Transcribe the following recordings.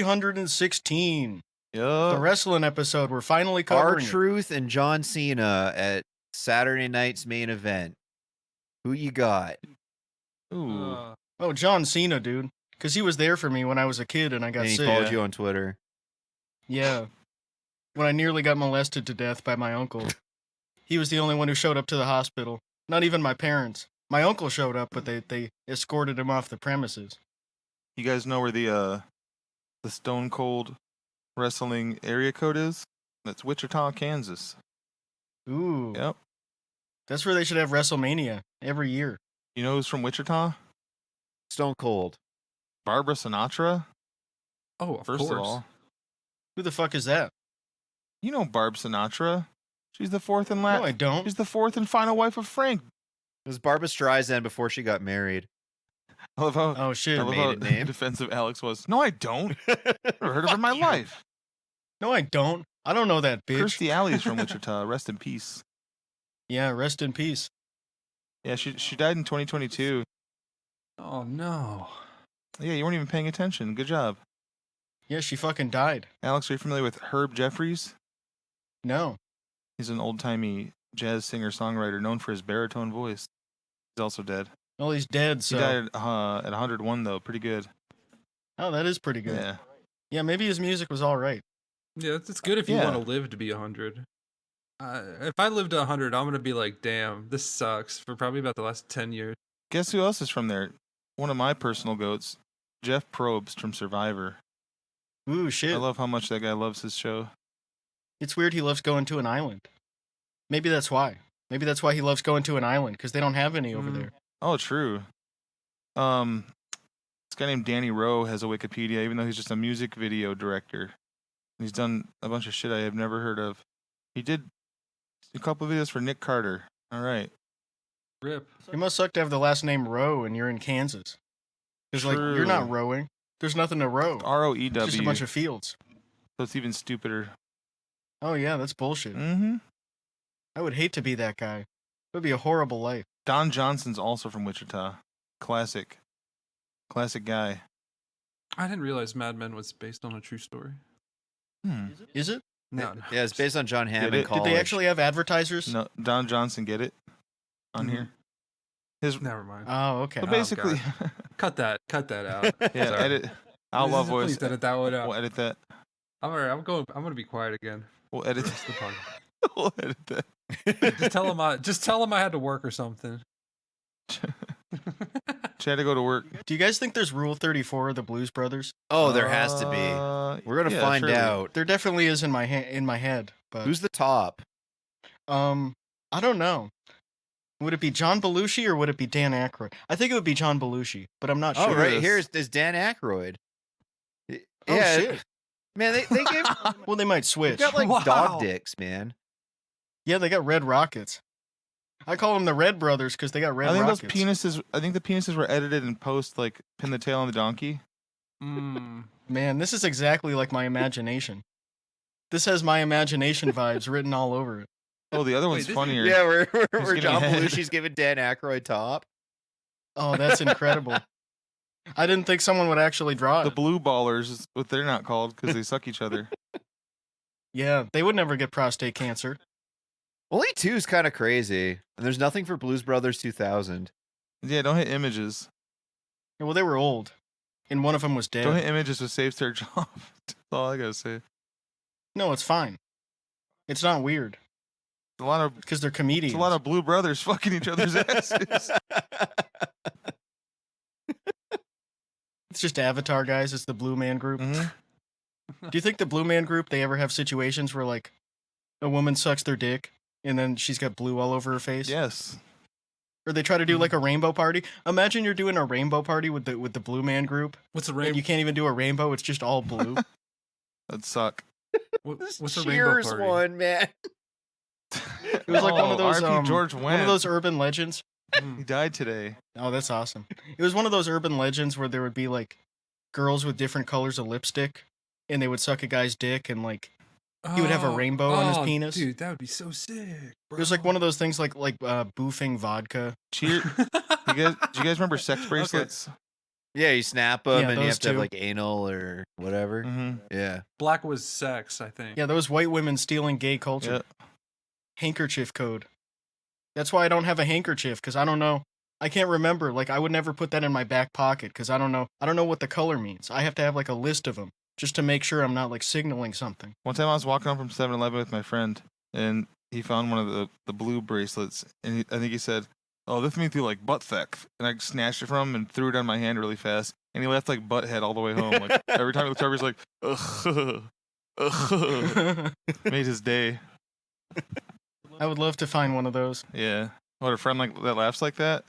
316. The Yup. wrestling episode we're finally covering. R-Truth and John Cena at Saturday night's main event. Who you got? Ooh. Oh, John Cena, dude. Because he was there for me when I was a kid and I got And he sick. followed you on Twitter. Yeah. When I nearly got molested to death by my uncle. He was the only one who showed up to the hospital. Not even my parents. My uncle showed up, but they escorted him off the premises. You guys know where the Stone Cold Wrestling area code is? That's Wichita, Kansas. Ooh. Yep. That's where they should have WrestleMania every year. You know who's from Wichita? Stone Cold. Barbara Sinatra. Oh, of First course. of all, Who the fuck is that? you know Barb Sinatra. She's the fourth and No, I don't. She's the fourth and final wife of Frank. It was Barbra Streisand before she got married. I love how, Oh, shit. I love how maiden name. defensive Alex was. No, I don't. Never heard of her in my life. No, I don't. I don't know that bitch. Kirstie Alley's from Wichita. Rest in peace. Yeah, rest in peace. Yeah, she died in 2022. Oh, no. Yeah, you weren't even paying attention. Good job. Yeah, she fucking died. Alex, are you familiar with Herb Jeffries? No. He's an old-timey jazz singer-songwriter known for his baritone voice. He's also dead. Well, he's dead, He so... died at 101, though. Pretty good. Oh, that is pretty good. Yeah. Yeah, maybe his music was all right. Yeah, it's good if you Yeah. want to live to be 100. If I lived to 100, I'm going to be like, damn, this sucks for probably about the last 10 years. Guess who else is from there? One of my personal goats, Jeff Probst from Survivor. Ooh, shit. I love how much that guy loves his show. It's weird he loves going to an island. Maybe that's why. Maybe that's why he loves going to an island, because they don't have any over there. Oh, true. This guy named Danny Rowe has a Wikipedia, even though he's just a music video director. He's done a bunch of shit I have never heard of. He did a couple of videos for Nick Carter. All right. Rip. It must suck to have the last name Rowe and you're in Kansas. Because, like, you're not True. rowing. There's nothing to row. ROEW. It's just a bunch of fields. So it's even stupider. Oh, yeah, that's bullshit. Mm-hmm. I would hate to be that guy. It would be a horrible life. Don Johnson's also from Wichita. Classic guy. I didn't realize Mad Men was based on a true story. Is it? No. Yeah, it's based on John Hammond it? College. Did they actually have advertisers? No, Don Johnson, get it? On here? His Never mind. Oh, okay. But basically, Cut that out. yeah, Sorry. edit. Outlaw voice. Please edit that one out. We'll edit that. I'm alright. I'm going to be quiet again. We'll edit Rest of the podcast. that. We'll edit that. Just tell him I had to work or something. She had to go to work. Do you guys think there's Rule 34 of the Blues Brothers? Oh, there has to be. We're gonna find surely. out. There definitely is in my head, but Who's the top? I don't know. Would it be John Belushi or would it be Dan Aykroyd? I think it would be John Belushi, but I'm not sure. Oh, right is. here is Dan Aykroyd. Oh, Yeah, shit. man, they gave Well, they might they switch. got like Wow. dog dicks, man. Yeah, they got red rockets. I call them the Red Brothers because they got red I think rockets. those penises. I think the penises were edited in post, like pin the tail on the donkey. Man, this is exactly like my imagination. This has my imagination vibes written all over it. Oh, the other one's this is- funnier. Yeah, where giving John head. Belushi's giving Dan Aykroyd top. Oh, that's incredible. I didn't think someone would actually draw The it. blue ballers is what they're not called because they suck each other. Yeah, they would never get prostate cancer. Only two is kind of crazy, and there's nothing for Blues Brothers 2000. Yeah, don't hit images. Yeah, well, they were old, and one of them was Don't dead. hit images with saves their job. That's all I gotta say. No, it's fine. It's not weird It's a lot of because they're comedians. It's a lot of blue brothers fucking each other's asses. It's just Avatar guys. It's the Blue Man Group. Mhm. Do you think the Blue Man Group, they ever have situations where, like, a woman sucks their dick and then she's got blue all over her face? Yes. Or they try to do like a rainbow party. Imagine you're doing a rainbow party with the Blue Man Group, What's a and rainbow? you can't even do a rainbow. It's just all blue. That'd suck. What's a rainbow Cheers party? one, man. It was like one of those RP George one went. of those urban legends. He died today. Oh, that's awesome. It was one of those urban legends where there would be like girls with different colors of lipstick, and they would suck a guy's dick, and like he would have a rainbow on his penis. Dude, that would be so sick. It was like one of those things like boofing vodka. Cheer. Do you guys remember sex bracelets? Yeah, you snap them Yeah, and you those have to have two. like anal or whatever. Mm-hmm. Yeah. Black was sex, I think. Yeah, those white women stealing gay culture. Yep. Handkerchief code. That's why I don't have a handkerchief, because I don't know. I can't remember. Like, I would never put that in my back pocket, because I don't know what the color means. I have to have, like, a list of them, just to make sure I'm not, like, signaling something. One time I was walking home from 7-Eleven with my friend, and he found one of the blue bracelets, and I think he said, "Oh, this means you like butt sex," and I snatched it from him and threw it on my hand really fast, and he left like butthead all the way home. Like every time he looked over, he's like, "Ugh, ugh." Made his day. I would love to find one of those. Yeah. What, a friend like that laughs like that?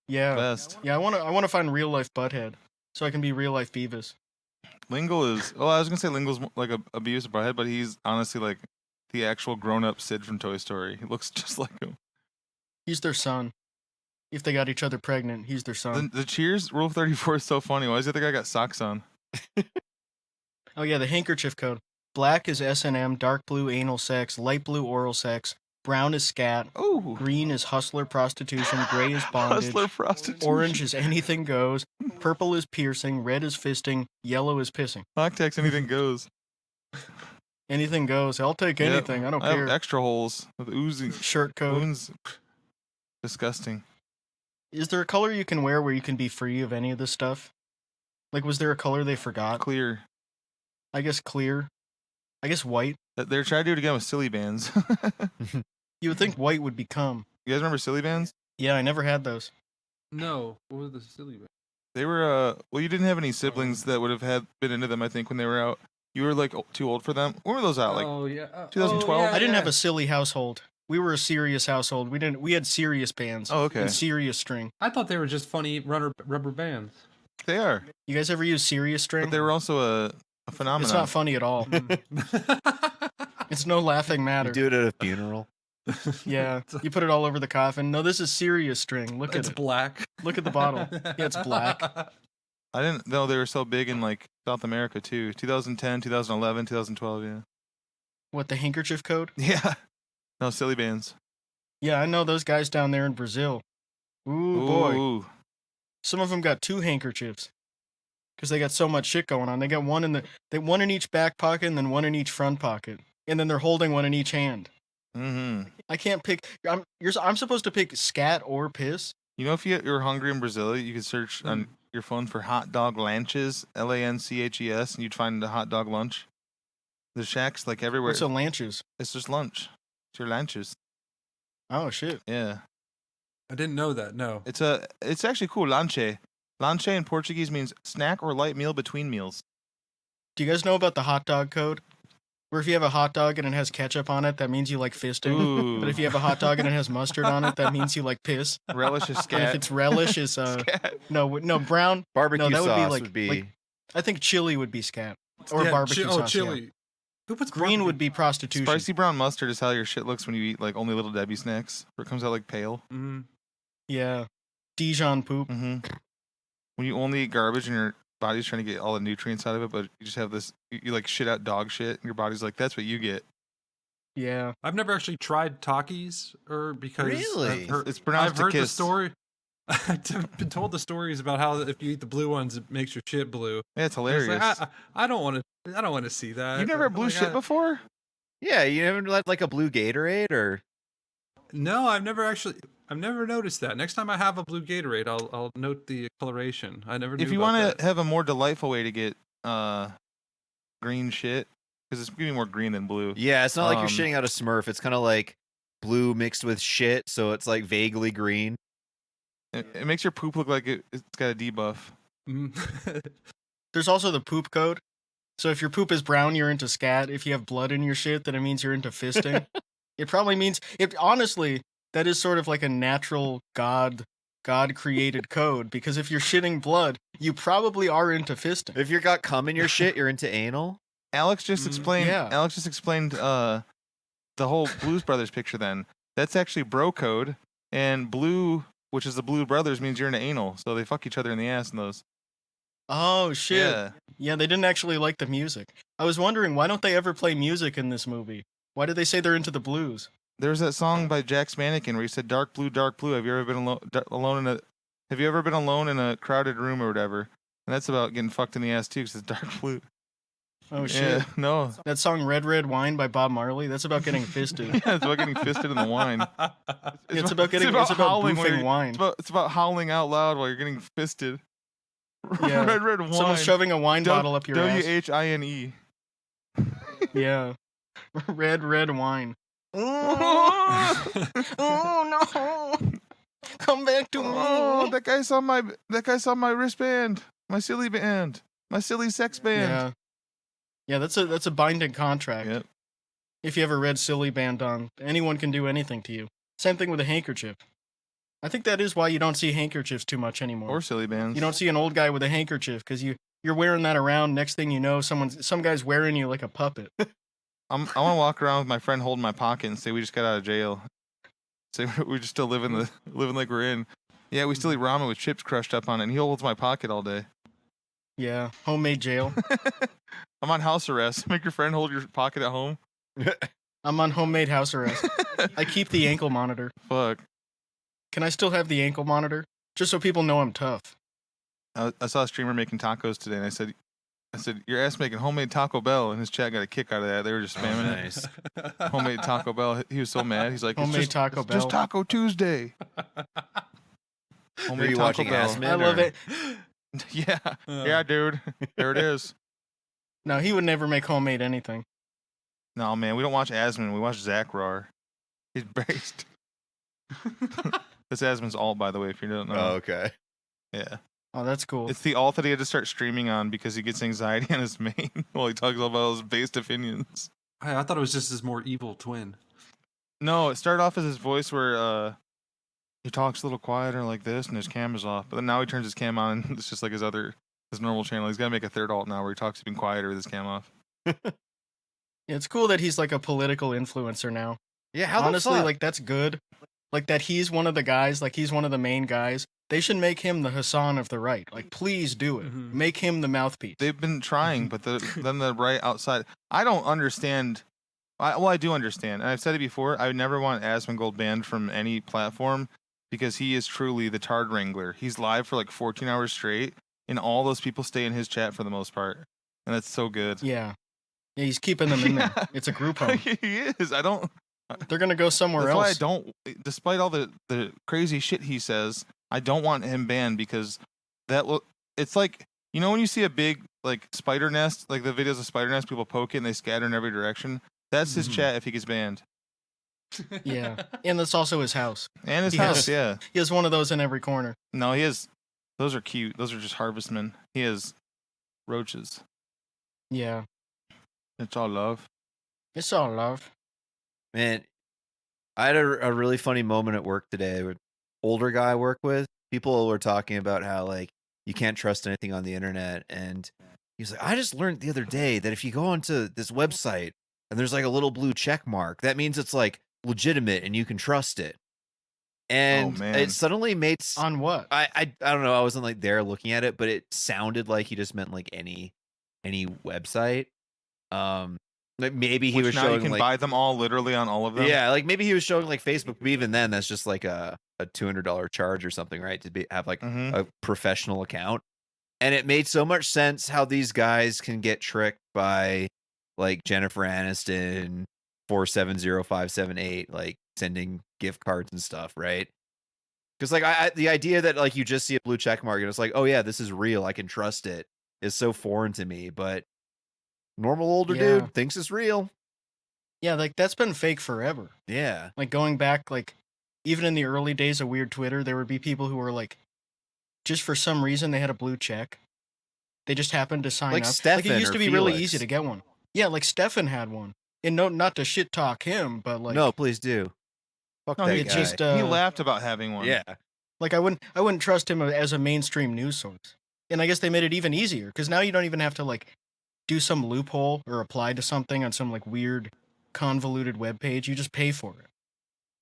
Yeah. Best. Yeah, I want to find real life butthead, so I can be real life Beavis. Lingle is. Well, I was gonna say Lingle's like a Beavis and Butthead, but he's honestly like the actual grown-up Sid from Toy Story. He looks just like him. He's their son. If they got each other pregnant, he's their son. The Cheers Rule 34 is so funny. Why is the other guy got socks on? Oh yeah, the handkerchief code. Black is S&M, dark blue anal sex, light blue oral sex, brown is scat, Oh, green is hustler prostitution, gray is bondage, hustler prostitution. orange is anything goes, purple is piercing, red is fisting, yellow is pissing. Octex, anything goes. Anything goes. I'll take Yep. anything. I don't I care. have extra holes with oozing Shirt code. wounds. Disgusting. Is there a color you can wear where you can be free of any of this stuff? Like, was there a color they forgot? Clear. I guess clear. I guess white. They're trying to do it again with silly bands. You would think white would become. You guys remember silly bands? Yeah, I never had those. No, what was the silly bit? They were well, you didn't have any siblings that would have been into them, I think, when they were out. You were like too old for them. When were those out? Like oh yeah, 2012? I didn't have a silly household. We were a serious household. We had serious bands. Oh, okay. And serious string. I thought they were just funny rubber bands. They are. You guys ever use serious string? But they were also a phenomenon. It's not funny at all. It's no laughing You matter. do it at a funeral. Yeah, you put it all over the coffin. No, this is serious string. Look It's at it. black. Look at the bottle. Yeah, it's black. I didn't know they were so big in like South America too. 2010, 2011, 2012, yeah. What, the handkerchief code? Yeah. No, silly bands. Yeah, I know those guys down there in Brazil. Ooh, boy. Ooh. Some of them got two handkerchiefs. Because they got so much shit going on. They got one in each back pocket and then one in each front pocket. And then they're holding one in each hand. Mm-hmm. I can't pick. I'm supposed to pick scat or piss. You know, if you're hungry in Brazil, you could search on your phone for hot dog lanches, LANCHES, and you'd find a hot dog lunch. The shacks like everywhere. What's a lanches? It's just lunch. It's your lunches. Oh shit. Yeah. I didn't know that. No. It's actually cool. Lanche. Lanche in Portuguese means snack or light meal between meals. Do you guys know about the hot dog code? Where if you have a hot dog and it has ketchup on it, that means you like fisting. Ooh. But if you have a hot dog and it has mustard on it, that means you like piss. Relish is And if scat. it's relish, is Scat. no brown. Barbecue that would be sauce like- would be. like- I think chili would be scat or Yeah, barbecue sauce. yeah. chili. Who puts Green barbecue- would be prostitution. Spicy brown mustard is how your shit looks when you eat like only Little Debbie snacks, where it comes out like pale. Mhm. Yeah. Dijon poop. Mm-hmm. When you only eat garbage and your body's trying to get all the nutrients out of it, but you just have this, you like shit out dog shit, and your body's like, that's what you get. Yeah. I've never actually tried Takis, or because Really? It's pronounced I've heard the kiss. story. I've been told the stories about how if you eat the blue ones, it makes your shit blue. Yeah, it's And it's hilarious. like, I don't want to. I don't want to see that. You've never had blue Like, shit before? Yeah, you haven't let like a blue Gatorade or. No, I've never noticed that. Next time I have a blue Gatorade, I'll note the coloration. I never. If knew you about want that. to have a more delightful way to get green shit, because it's gonna be more green than blue. Yeah, it's not like you're Um, shitting out a Smurf. It's kind of like blue mixed with shit, so it's like vaguely green. It makes your poop look like it's got a debuff. Mm. There's also the poop code. So if your poop is brown, you're into scat. If you have blood in your shit, then it means you're into fisting. It probably means honestly, that is sort of like a natural God created code, because if you're shitting blood, you probably are into fisting. If you got cum in your shit, you're into anal. Alex just explained. yeah. Alex just explained the whole Blues Brothers picture. Then that's actually bro code, and blue, which is the Blue Brothers, means you're into anal. So they fuck each other in the ass in those. Oh shit. Yeah. Yeah, they didn't actually like the music. I was wondering, why don't they ever play music in this movie? Why did they say they're into the blues? There's that song by Jack's Mannequin where he said "Dark blue, dark blue." Have you ever been alone Have you ever been alone in a crowded room or whatever? And that's about getting fucked in the ass too, because it's dark blue. Oh shit. Yeah, no. That song "Red Red Wine" by Bob Marley. That's about getting fisted. Yeah, it's about getting fisted in the wine. It's about howling while boofing you're- wine. It's about howling out loud while you're getting fisted. Yeah. Red wine. Someone's shoving a wine bottle up your ass. WHINE. Yeah. Red wine. Oh, Oh no! Come back to me. that guy saw my wristband, my silly band, my silly sex band. Yeah. Yeah, that's a binding contract. Yep. If you ever read Silly Band on, anyone can do anything to you. Same thing with a handkerchief. I think that is why you don't see handkerchiefs too much anymore. Or silly bands. You don't see an old guy with a handkerchief because you're wearing that around. Next thing you know, some guy's wearing you like a puppet. I want to walk around with my friend holding my pocket and say we just got out of jail. Say we're just still living like we're in. Yeah, we still eat ramen with chips crushed up on it, and he holds my pocket all day. Yeah, homemade jail. I'm on house arrest. Make your friend hold your pocket at home. I'm on homemade house arrest. I keep the ankle monitor. Fuck. Can I still have the ankle monitor? Just so people know I'm tough. I saw a streamer making tacos today, and I said, your ass making homemade Taco Bell, and his chat got a kick out of that. They were just spamming Nice. it. Homemade Taco Bell. He was so mad. He's like, Homemade Taco it's just Bell. Taco Tuesday. Were Homemade you Taco watching Bell. Asman? I love or- it. Yeah, dude. There it is. No, he would never make homemade anything. No, man, we don't watch Asman. We watch Zach Rar. He's based. This Asman's alt, by the way, if you don't know. Oh, okay. Yeah. Oh, that's cool. It's the alt that he had to start streaming on because he gets anxiety on his main while he talks about his based opinions. I thought it was just his more evil twin. No, it started off as his voice where he talks a little quieter like this and his camera's off. But then now he turns his cam on and it's just like his normal channel. He's got to make a third alt now where he talks even quieter with his cam off. Yeah, it's cool that he's like a political influencer now. Yeah, how Honestly, the fuck? like that's good. Like that he's one of the guys, like he's one of the main guys. They should make him the Hassan of the right. Like, please do it. Mhm. Make him the mouthpiece. They've been trying, but then the right outside. I don't understand. I do understand. And I've said it before. I would never want Asmongold banned from any platform because he is truly the Tard Wrangler. He's live for like 14 hours straight, and all those people stay in his chat for the most part. And that's so good. Yeah. Yeah, he's keeping them in there. Yeah. It's a group home. He is. I don't. They're gonna go somewhere That's why I else. don't. Despite all the crazy shit he says, I don't want him banned because that will. It's like, you know when you see a big like spider nest, like the videos of spider nest, people poke it and they scatter in every direction. That's his Mhm. chat if he gets banned. Yeah. And that's also his house. And his He house, has- yeah. He has one of those in every corner. No, he has. Those are cute. Those are just harvestmen. He has roaches. Yeah. It's all love. It's all love. Man, I had a really funny moment at work today with older guy I work with. People were talking about how like you can't trust anything on the internet, and he's like, I just learned the other day that if you go onto this website and there's like a little blue check mark, that means it's like legitimate and you can trust it. And man. it suddenly made On what? I don't know, I wasn't like there looking at it, but it sounded like he just meant like any website. Like maybe he Which was now you showing can like buy them all literally on all of them. yeah, like maybe he was showing like Facebook, but even then, that's just like a $200 charge or something, right? To have like Mhm. a professional account. And it made so much sense how these guys can get tricked by like Jennifer Aniston 470578, like sending gift cards and stuff, right? Because like the idea that like you just see a blue check mark and it's like, oh yeah, this is real, I can trust it, is so foreign to me. But normal older Yeah. dude thinks it's real. Yeah, like that's been fake forever. Yeah. Like going back, like even in the early days of weird Twitter, there would be people who were like, just for some reason they had a blue check. They just happened to sign Like up. Like Stefan it used or to be really Felix. easy to get one. Yeah, like Stefan had one. And no, not to shit talk him, but like No, please do. Fuck No, that he it's guy. just he laughed about having one. Yeah. like I wouldn't trust him as a mainstream news source. And I guess they made it even easier because now you don't even have to like do some loophole or apply to something on some like weird convoluted web page. You just pay for it.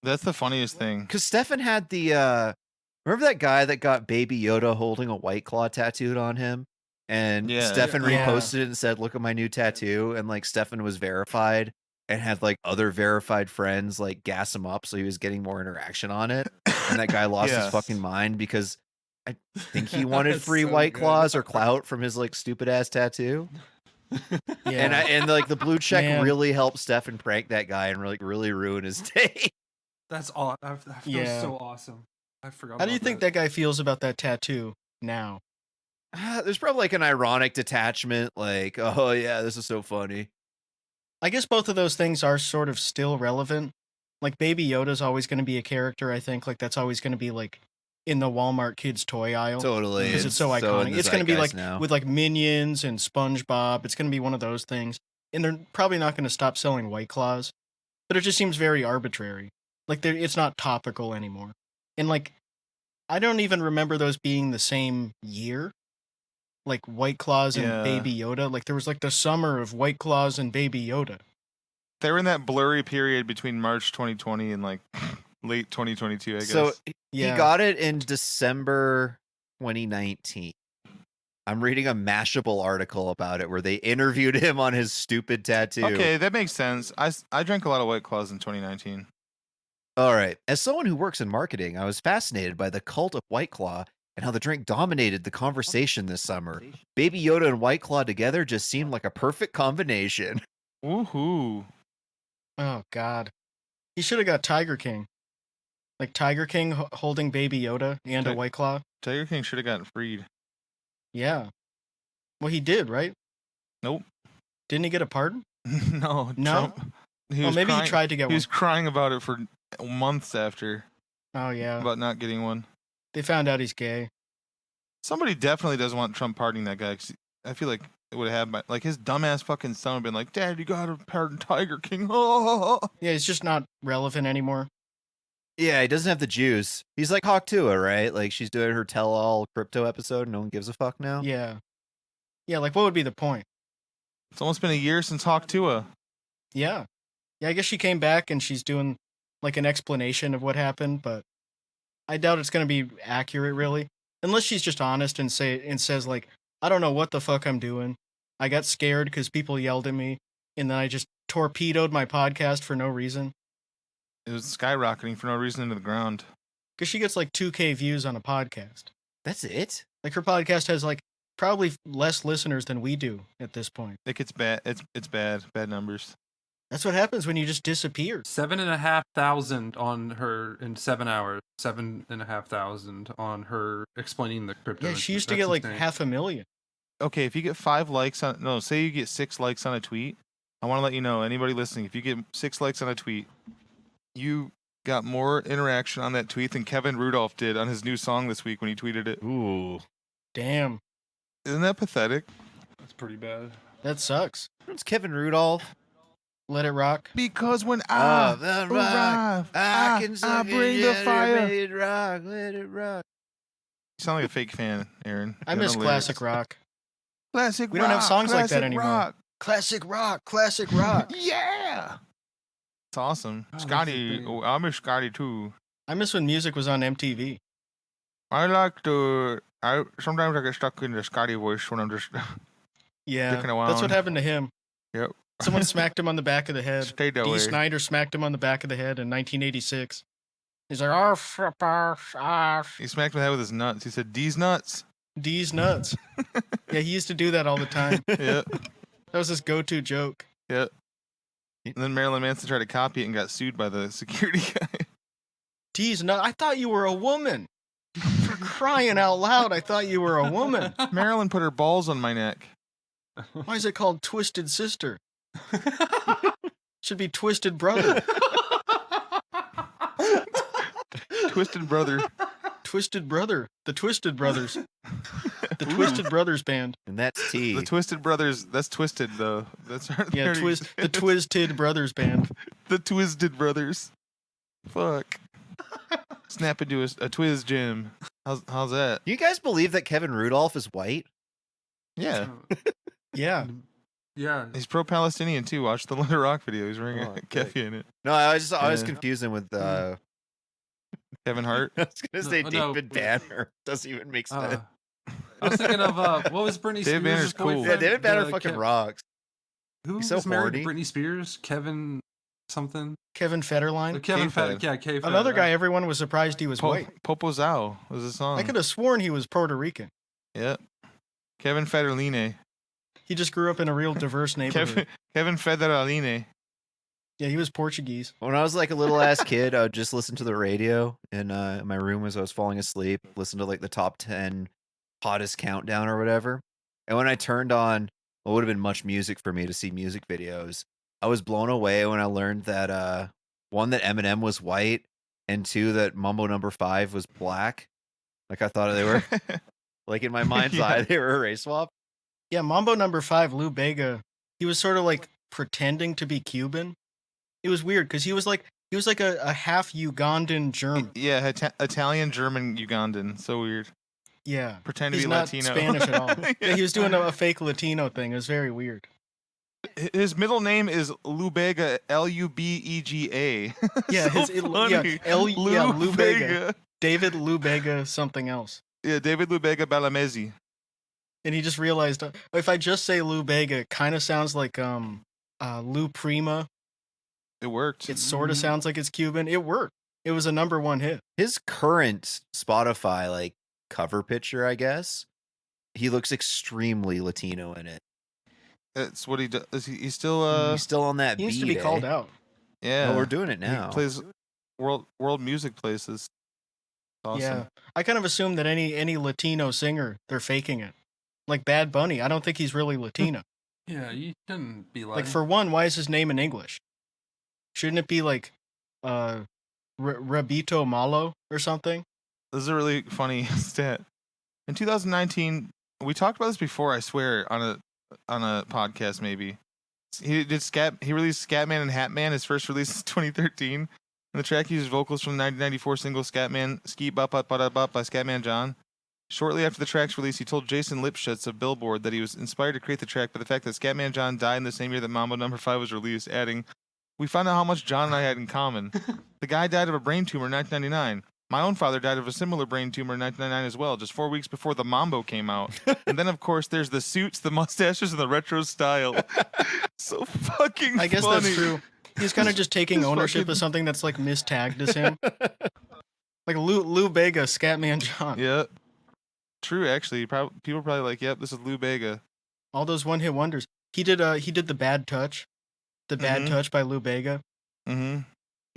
That's the funniest thing. Because Stefan had the remember that guy that got Baby Yoda holding a White Claw tattooed on him? And Yeah. Stefan Yeah. reposted it and said, look at my new tattoo. And like Stefan was verified and had like other verified friends like gas him up so he was getting more interaction on it. And that guy lost Yeah. his fucking mind because I think he wanted That's free so White good. Claws or clout from his like stupid ass tattoo. Yeah. And like the blue check Man. really helped Stefan prank that guy and like really ruin his day. That's all. That was Yeah. so awesome. I forgot. How do you about think that guy feels about that tattoo now? There's probably like an ironic detachment, like, oh yeah, this is so funny. I guess both of those things are sort of still relevant. Like Baby Yoda's always going to be a character, I think. Like that's always going to be like in the Walmart kids toy aisle. Totally. Because it's so in iconic. the It's going to be like zeitgeist now. with like Minions and SpongeBob. It's going to be one of those things. And they're probably not going to stop selling White Claws. But it just seems very arbitrary. Like it's not topical anymore. And like, I don't even remember those being the same year. Like White Claws and Yeah. Baby Yoda. Like there was like the summer of White Claws and Baby Yoda. They were in that blurry period between March 2020 and like late 2022, I guess. So Yeah. he got it in December 2019. I'm reading a Mashable article about it where they interviewed him on his stupid tattoo. Okay, that makes sense. I drank a lot of White Claws in 2019. All right. As someone who works in marketing, I was fascinated by the cult of White Claw and how the drink dominated the conversation this summer. Baby Yoda and White Claw together just seemed like a perfect combination. Woohoo. Oh God, he should have got Tiger King. Like Tiger King holding Baby Yoda and a Ti- White Claw. Tiger King should have gotten freed. Yeah. Well, he did, right? Nope. Didn't he get a pardon? No. No? Trump, he Oh, was maybe crying, he tried to get He one. was crying about it for months after, Oh yeah. about not getting one. They found out he's gay. Somebody definitely doesn't want Trump pardoning that guy. 'Cause I feel like it would have like his dumbass fucking son would have been like, "Dad, you gotta pardon Tiger King." Yeah, he's just not relevant anymore. Yeah, he doesn't have the juice. He's like Hawk Tuah, right? Like she's doing her tell-all crypto episode and no one gives a fuck now. Yeah. Yeah, like what would be the point? It's almost been a year since Hawk Tuah. Yeah. Yeah, I guess she came back and she's doing like an explanation of what happened, but I doubt it's gonna be accurate really. Unless she's just honest and says like, I don't know what the fuck I'm doing. I got scared because people yelled at me, and then I just torpedoed my podcast for no reason. It was skyrocketing for no reason into the ground. Because she gets like 2K views on a podcast. That's it? Like her podcast has like probably less listeners than we do at this point. It gets bad. It's bad. Bad numbers. That's what happens when you just disappear. 7,500 on her in 7 hours. 7,500 on her explaining the crypto. Yeah, she used to get like 500,000. Okay, if you get 5 likes on say you get 6 likes on a tweet, I want to let you know, anybody listening, if you get 6 likes on a tweet, you got more interaction on that tweet than Kevin Rudolph did on his new song this week when he tweeted it. Ooh. Damn, Isn't that pathetic? That's pretty bad. that sucks. It's Kevin Rudolph. Let it rock. Because when I the arrive, I bring the fire. Let it rock, let it rock. You sound like a fake fan, Aaron. I You don't miss know classic lyrics. rock. Classic We don't have rock, songs like that classic anymore. rock. Classic rock, classic rock. Yeah. It's awesome. Oh, that's the Scotty, thing. I miss Scotty too. I miss when music was on MTV. I like to. Sometimes I get stuck in the Scotty voice when I'm just Yeah, Dicking that's what around. happened to him. Yep. Someone smacked him on the back of the head. Stayed that Dee way. Snyder smacked him on the back of the head in 1986. He's like, arf, arf, arf, arf. He smacked my head with his nuts. He said, "D's nuts." D's nuts. Yeah, he used to do that all the time. Yeah. That was his go-to joke. Yeah. And then Marilyn Manson tried to copy it and got sued by the security guy. D's nuts. I thought you were a woman. For crying out loud, I thought you were a woman. Marilyn put her balls on my neck. Why is it called Twisted Sister? Should be Twisted Brother. Twisted brother. Twisted Brother. The Twisted Brothers. The Twisted Brothers band. And that's T. The Twisted Brothers. That's Twisted though. That's Yeah, the Twisted Brothers band. The Twisted Brothers. Fuck. Snap into a Twiz gym. How's that? You guys believe that Kevin Rudolph is white? Yeah. Yeah. Yeah. He's pro-Palestinian too. Watch the Let It Rock video. He's wearing Oh, a keffy in it. No, I was Yeah. confusing with Kevin Hart. I was gonna say No, David Banner. Doesn't even make sense. I was thinking of what was Britney David Spears' Banner's cool. boyfriend? Yeah, David Banner The fucking Kev- rocks. Who He's was so married to horny. Britney Spears? Kevin. something. Kevin Federline. Kevin K-Fed. Fed. Yeah, K-Fed. Another guy everyone was surprised he was white. Popozao was the song. I could have sworn he was Puerto Rican. Yep. Kevin Federline. He just grew up in a real diverse neighborhood. Kevin Federline. Yeah, he was Portuguese. When I was like a little ass kid, I would just listen to the radio in my room as I was falling asleep, listen to like the top 10 hottest countdown or whatever. And when I turned on what would have been much music for me to see music videos, I was blown away when I learned that one, that Eminem was white, and two, that Mambo Number 5 was black. Like I thought they were, like in my mind's eye, they were a race swap. Yeah, Mambo Number 5, Lou Bega, he was sort of like pretending to be Cuban. It was weird because he was like a half Ugandan German. Yeah, Italian, German, Ugandan. So weird. Yeah. Pretend to He's be not Latino. Spanish at all. Yeah, he was doing a fake Latino thing. It was very weird. His middle name is Lubega, Lubega. Yeah, So funny. Lou Bega. David Lou Bega something else. Yeah, David Lubega Balamezi. And he just realized if I just say Lou Bega, it kind of sounds like Lou Prima. It worked. It sort of sounds like it's Cuban. It worked. It was a #1 hit. His current Spotify like cover picture, I guess, he looks extremely Latino in it. That's what he does. He's still He's still on that He beat. needs to be called out. Yeah. Oh, we're doing it He now. plays world music places. Awesome. Yeah. I kind of assume that any Latino singer, they're faking it. Like Bad Bunny, I don't think he's really Latino. Yeah, you shouldn't be Like for one, why is his name in English? Shouldn't it be like Rabito Malo or something? This is a really funny stat. In 2019, we talked about this before, I swear, on a podcast maybe. He released Scatman and Hatman. His first release is 2013. And the track uses vocals from the 1994 single Scatman Ski Bop Bop Bop Bop by Scatman John. Shortly after the track's release, he told Jason Lipschutz of Billboard that he was inspired to create the track by the fact that Scatman John died in the same year that Mambo Number 5 was released, adding, "We found out how much John and I had in common. The guy died of a brain tumor in 1999. My own father died of a similar brain tumor in 1999 as well, just 4 weeks before the Mambo came out. And then, of course, there's the suits, the mustaches, and the retro style." So fucking I guess funny. that's true. He's kind of just taking He's ownership fucking- of something that's like mistagged as him. Like Lou Bega, Scatman John. Yeah. True, actually. People are probably like, yep, this is Lou Bega. All those one-hit wonders. He did the Bad Touch. The Bad Mhm. Touch by Lou Bega. Mm-hmm.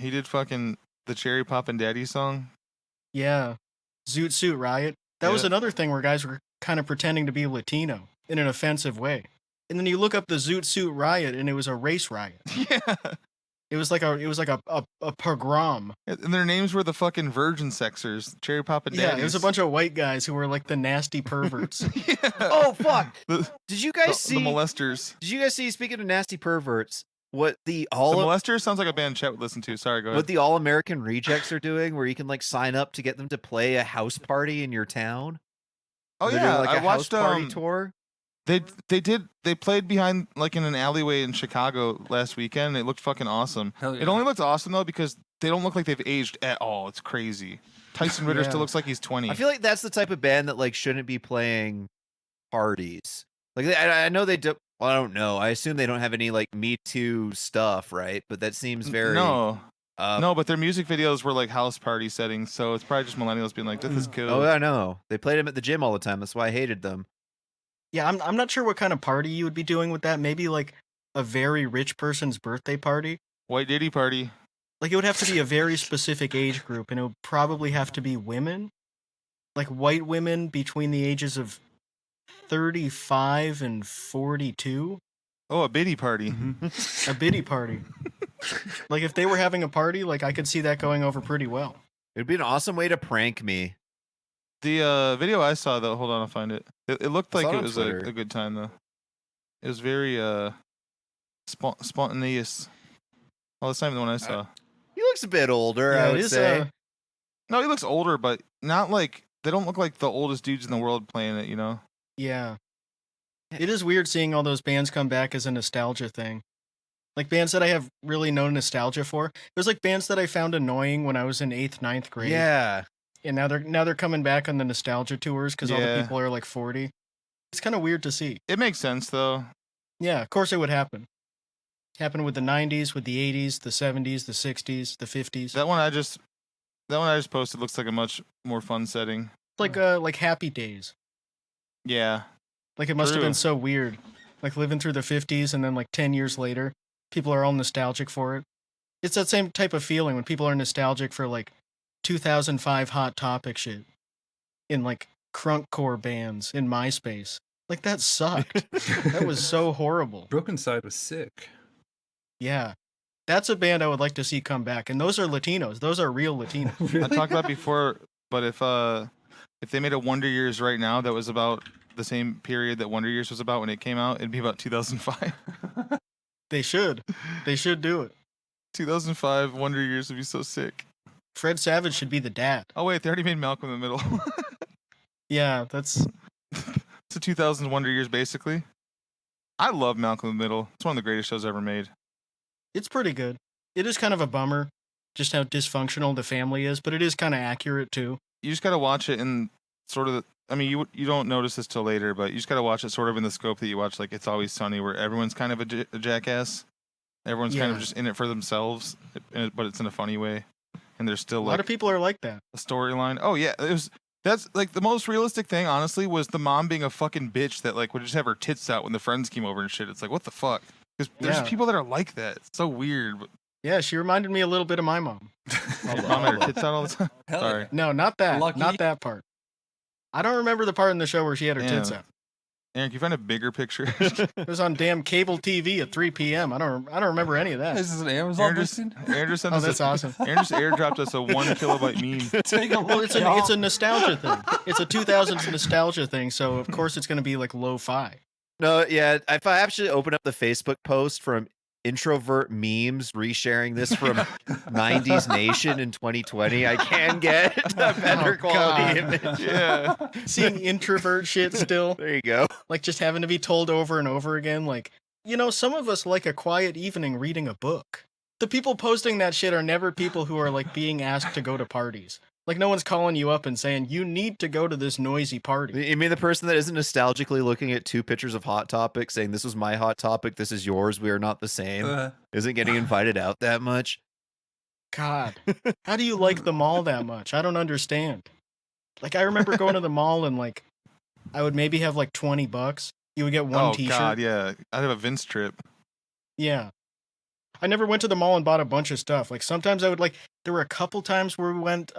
He did fucking the Cherry Poppin' Daddy song. Yeah. Zoot Suit Riot. That was Yeah. another thing where guys were kind of pretending to be Latino in an offensive way. And then you look up the Zoot Suit Riot and it was a race riot. Yeah. It was like a pogrom. And their names were the fucking virgin sexers. Cherry Poppin' Daddies. Yeah, it was a bunch of white guys who were like the nasty perverts. Yeah. Oh fuck! The, Did you guys see? the molesters. Did you guys see? Speaking of nasty perverts, what the The all molesters sounds like a band Chet would listen to. Sorry, go ahead. what the All American Rejects are doing, where you can like sign up to get them to play a house party in your town. Oh They're yeah, doing, like I a watched house party tour. They played behind like in an alleyway in Chicago last weekend. It looked fucking awesome. Hell yeah. It only looks awesome though because they don't look like they've aged at all. It's crazy. Tyson Ritter Yeah. still looks like he's 20. I feel like that's the type of band that like shouldn't be playing parties. Like I know they do. Well, I don't know. I assume they don't have any like Me Too stuff, right? But that seems very no, but their music videos were like house party settings, so it's probably just millennials being like, "This is cool." Oh, I know. They played them at the gym all the time. That's why I hated them. Yeah, I'm not sure what kind of party you would be doing with that. Maybe like a very rich person's birthday party. White Diddy party. Like it would have to be a very specific age group, and it would probably have to be women, like white women between the ages of 35 and 42. Oh, a biddy party. A biddy party. Like if they were having a party, like I could see that going over pretty well. It'd be an awesome way to prank me. The video I saw though, hold on, I'll find it. It looked I like saw it it on was Twitter. a good time though. It was very spontaneous. Well, that's not even the one I saw. He looks a bit older, Yeah, I it would is, say. No, he looks older, but not like they don't look like the oldest dudes in the world playing it. You know? Yeah. It is weird seeing all those bands come back as a nostalgia thing. Like bands that I have really no nostalgia for. It was like bands that I found annoying when I was in 8th, 9th grade. Yeah. And now they're coming back on the nostalgia tours because all the Yeah. people are like 40. It's kind of weird to see. It makes sense though. Yeah, of course it would happen. Happened with the 90s, with the 80s, the 70s, the 60s, the 50s. That one I just posted looks like a much more fun setting. Like Happy Days. Yeah. Like it must have True. been so weird. Like living through the 50s and then like 10 years later, people are all nostalgic for it. It's that same type of feeling when people are nostalgic for like 2005 Hot Topic shit in like crunkcore bands in MySpace. Like that sucked. That was so horrible. Broken Side was sick. Yeah. That's a band I would like to see come back. And those are Latinos. Those are real Latinos. I talked about before, but if they made a Wonder Years right now that was about the same period that Wonder Years was about when it came out, it'd be about 2005. They should. They should do it. 2005 Wonder Years would be so sick. Fred Savage should be the dad. Oh wait, they already made Malcolm in the Middle. Yeah, that's... It's a 2000 Wonder Years basically. I love Malcolm in the Middle. It's one of the greatest shows ever made. It's pretty good. It is kind of a bummer just how dysfunctional the family is, but it is kind of accurate too. You just gotta watch it in sort of. I mean, you don't notice this till later, but you just gotta watch it sort of in the scope that you watch like It's Always Sunny, where everyone's kind of a jackass. Everyone's kind of Yeah. just in it for themselves, but it's in a funny way, and there's still A lot like of people are like that. a storyline. Oh yeah, that's like the most realistic thing. Honestly, was the mom being a fucking bitch that like would just have her tits out when the friends came over and shit. It's like what the fuck? Because there's Yeah. people that are like that. It's so weird. But Yeah, she reminded me a little bit of my mom. your mom had her tits out all the time. Hell Sorry. yeah. No, not that. Lucky. Not that part. I don't remember the part in the show where she had her tits Yeah. out. Aaron, can you find a bigger picture? It was on damn cable TV at 3 p.m. I don't remember any of that. This is an Amazon Aaron just, listing. Aaron just sent Oh, us that's awesome. Aaron just airdropped us a 1 kilobyte meme. Take a Well, look. it's a nostalgia thing. It's a 2000s nostalgia thing, so of course it's going to be like lo-fi. No, yeah. If I actually open up the Facebook post from introvert memes resharing this from 90s Nation in 2020, I can get a better Oh, quality God. image. Yeah. Seeing introvert shit still, There you go. like just having to be told over and over again, like, you know, some of us like a quiet evening reading a book. The people posting that shit are never people who are like being asked to go to parties. Like no one's calling you up and saying, you need to go to this noisy party. You mean the person that isn't nostalgically looking at two pictures of Hot Topic saying, this was my Hot Topic, this is yours, we are not the same, isn't getting invited out that much? God, how do you like the mall that much? I don't understand. Like I remember going to the mall and like, I would maybe have like $20. You would get one Oh t-shirt. God, yeah. I'd have a Vince trip. Yeah. I never went to the mall and bought a bunch of stuff. Like sometimes I would like there were a couple times where we went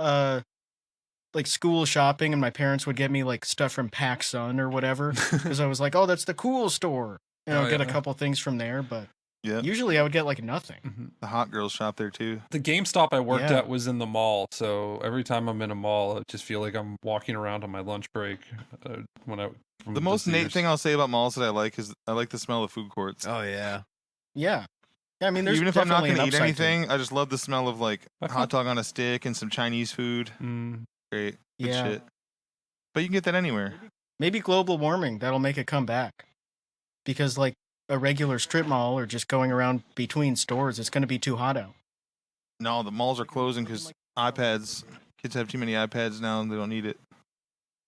like school shopping and my parents would get me like stuff from PacSun or whatever because I was like, "Oh, that's the cool store." And Oh, I'd get a yeah. couple things from there, but Yeah. usually I would get like nothing. Mhm. The hot girls shop there too. The GameStop I worked Yeah. at was in the mall, so every time I'm in a mall, I just feel like I'm walking around on my lunch break. From The most neat Sears. thing I'll say about malls that I like is I like the smell of food courts. Oh, yeah. Yeah. Yeah, I mean there's Even if I'm not definitely an gonna eat upside to it. anything, I just love the smell of like I hot dog on a stick and some Chinese food. Mm, Great. Good Yeah. shit. But you can get that anywhere. Maybe global warming that'll make it come back. Because like a regular strip mall or just going around between stores, it's going to be too hot out. No, the malls are closing because iPads. Kids have too many iPads now and they don't need it.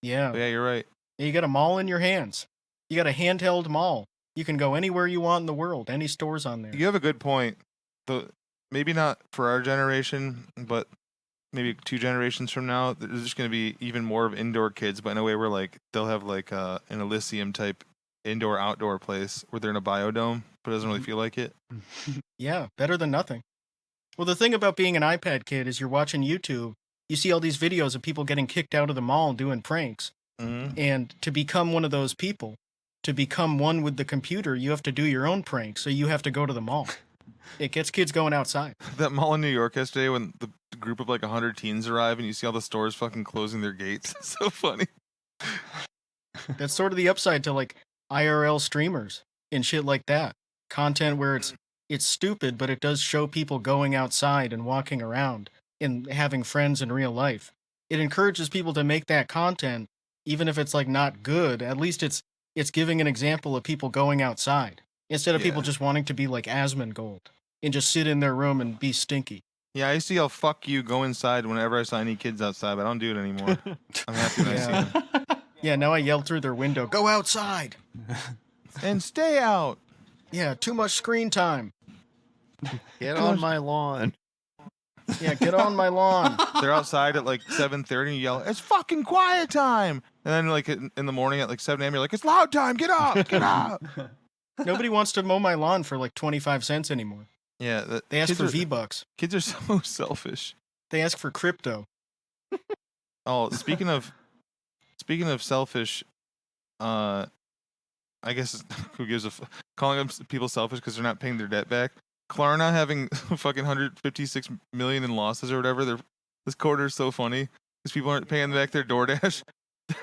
Yeah. But yeah, you're right. You got a mall in your hands. You got a handheld mall. You can go anywhere you want in the world. Any stores on there. You have a good point. Maybe not for our generation, but maybe 2 generations from now, there's just going to be even more of indoor kids, but in a way where like they'll have like an Elysium type indoor outdoor place where they're in a biodome, but it doesn't really feel like it. Yeah, better than nothing. Well, the thing about being an iPad kid is you're watching YouTube. You see all these videos of people getting kicked out of the mall doing pranks. Mm-hmm. And to become one of those people, to become one with the computer, you have to do your own prank. So you have to go to the mall. It gets kids going outside. That mall in New York yesterday when the group of like 100 teens arrive and you see all the stores fucking closing their gates. It's so funny. That's sort of the upside to like IRL streamers and shit like that. Content where it's stupid, but it does show people going outside and walking around and having friends in real life. It encourages people to make that content, even if it's like not good. At least it's giving an example of people going outside instead of people Yeah. just wanting to be like Asmongold and just sit in their room and be stinky. Yeah, I used to yell "fuck you" go inside whenever I saw any kids outside, but I don't do it anymore. I'm happy when I see Yeah. them. Yeah, now I yell through their window, "Go outside!" And stay out. Yeah, too much screen time. Get on my lawn. Yeah, get on my lawn. They're outside at like 7:30 and you yell, "It's fucking quiet time!" And then like in the morning at like 7 a.m. you're like, "It's loud time! Get up! Get up!" Nobody wants to mow my lawn for like 25 cents anymore. Yeah, They ask kids for are- V-Bucks. Kids are so selfish. They ask for crypto. Oh, speaking of selfish, I guess who gives a calling them people selfish because they're not paying their debt back. Klarna having fucking 156 million in losses or whatever. This quarter is so funny because people aren't paying back their DoorDash,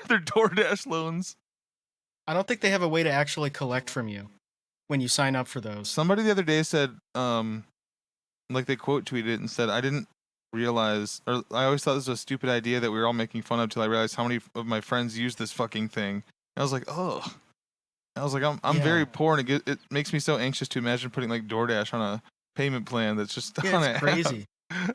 their DoorDash loans. I don't think they have a way to actually collect from you when you sign up for those. Somebody the other day said, like they quote tweeted it and said, "I didn't realize, or I always thought this was a stupid idea that we were all making fun of till I realized how many of my friends use this fucking thing." And I was like, oh. I was like, I'm very Yeah. poor, and it makes me so anxious to imagine putting like DoorDash on a payment plan that's just Yeah, on it's an app. crazy.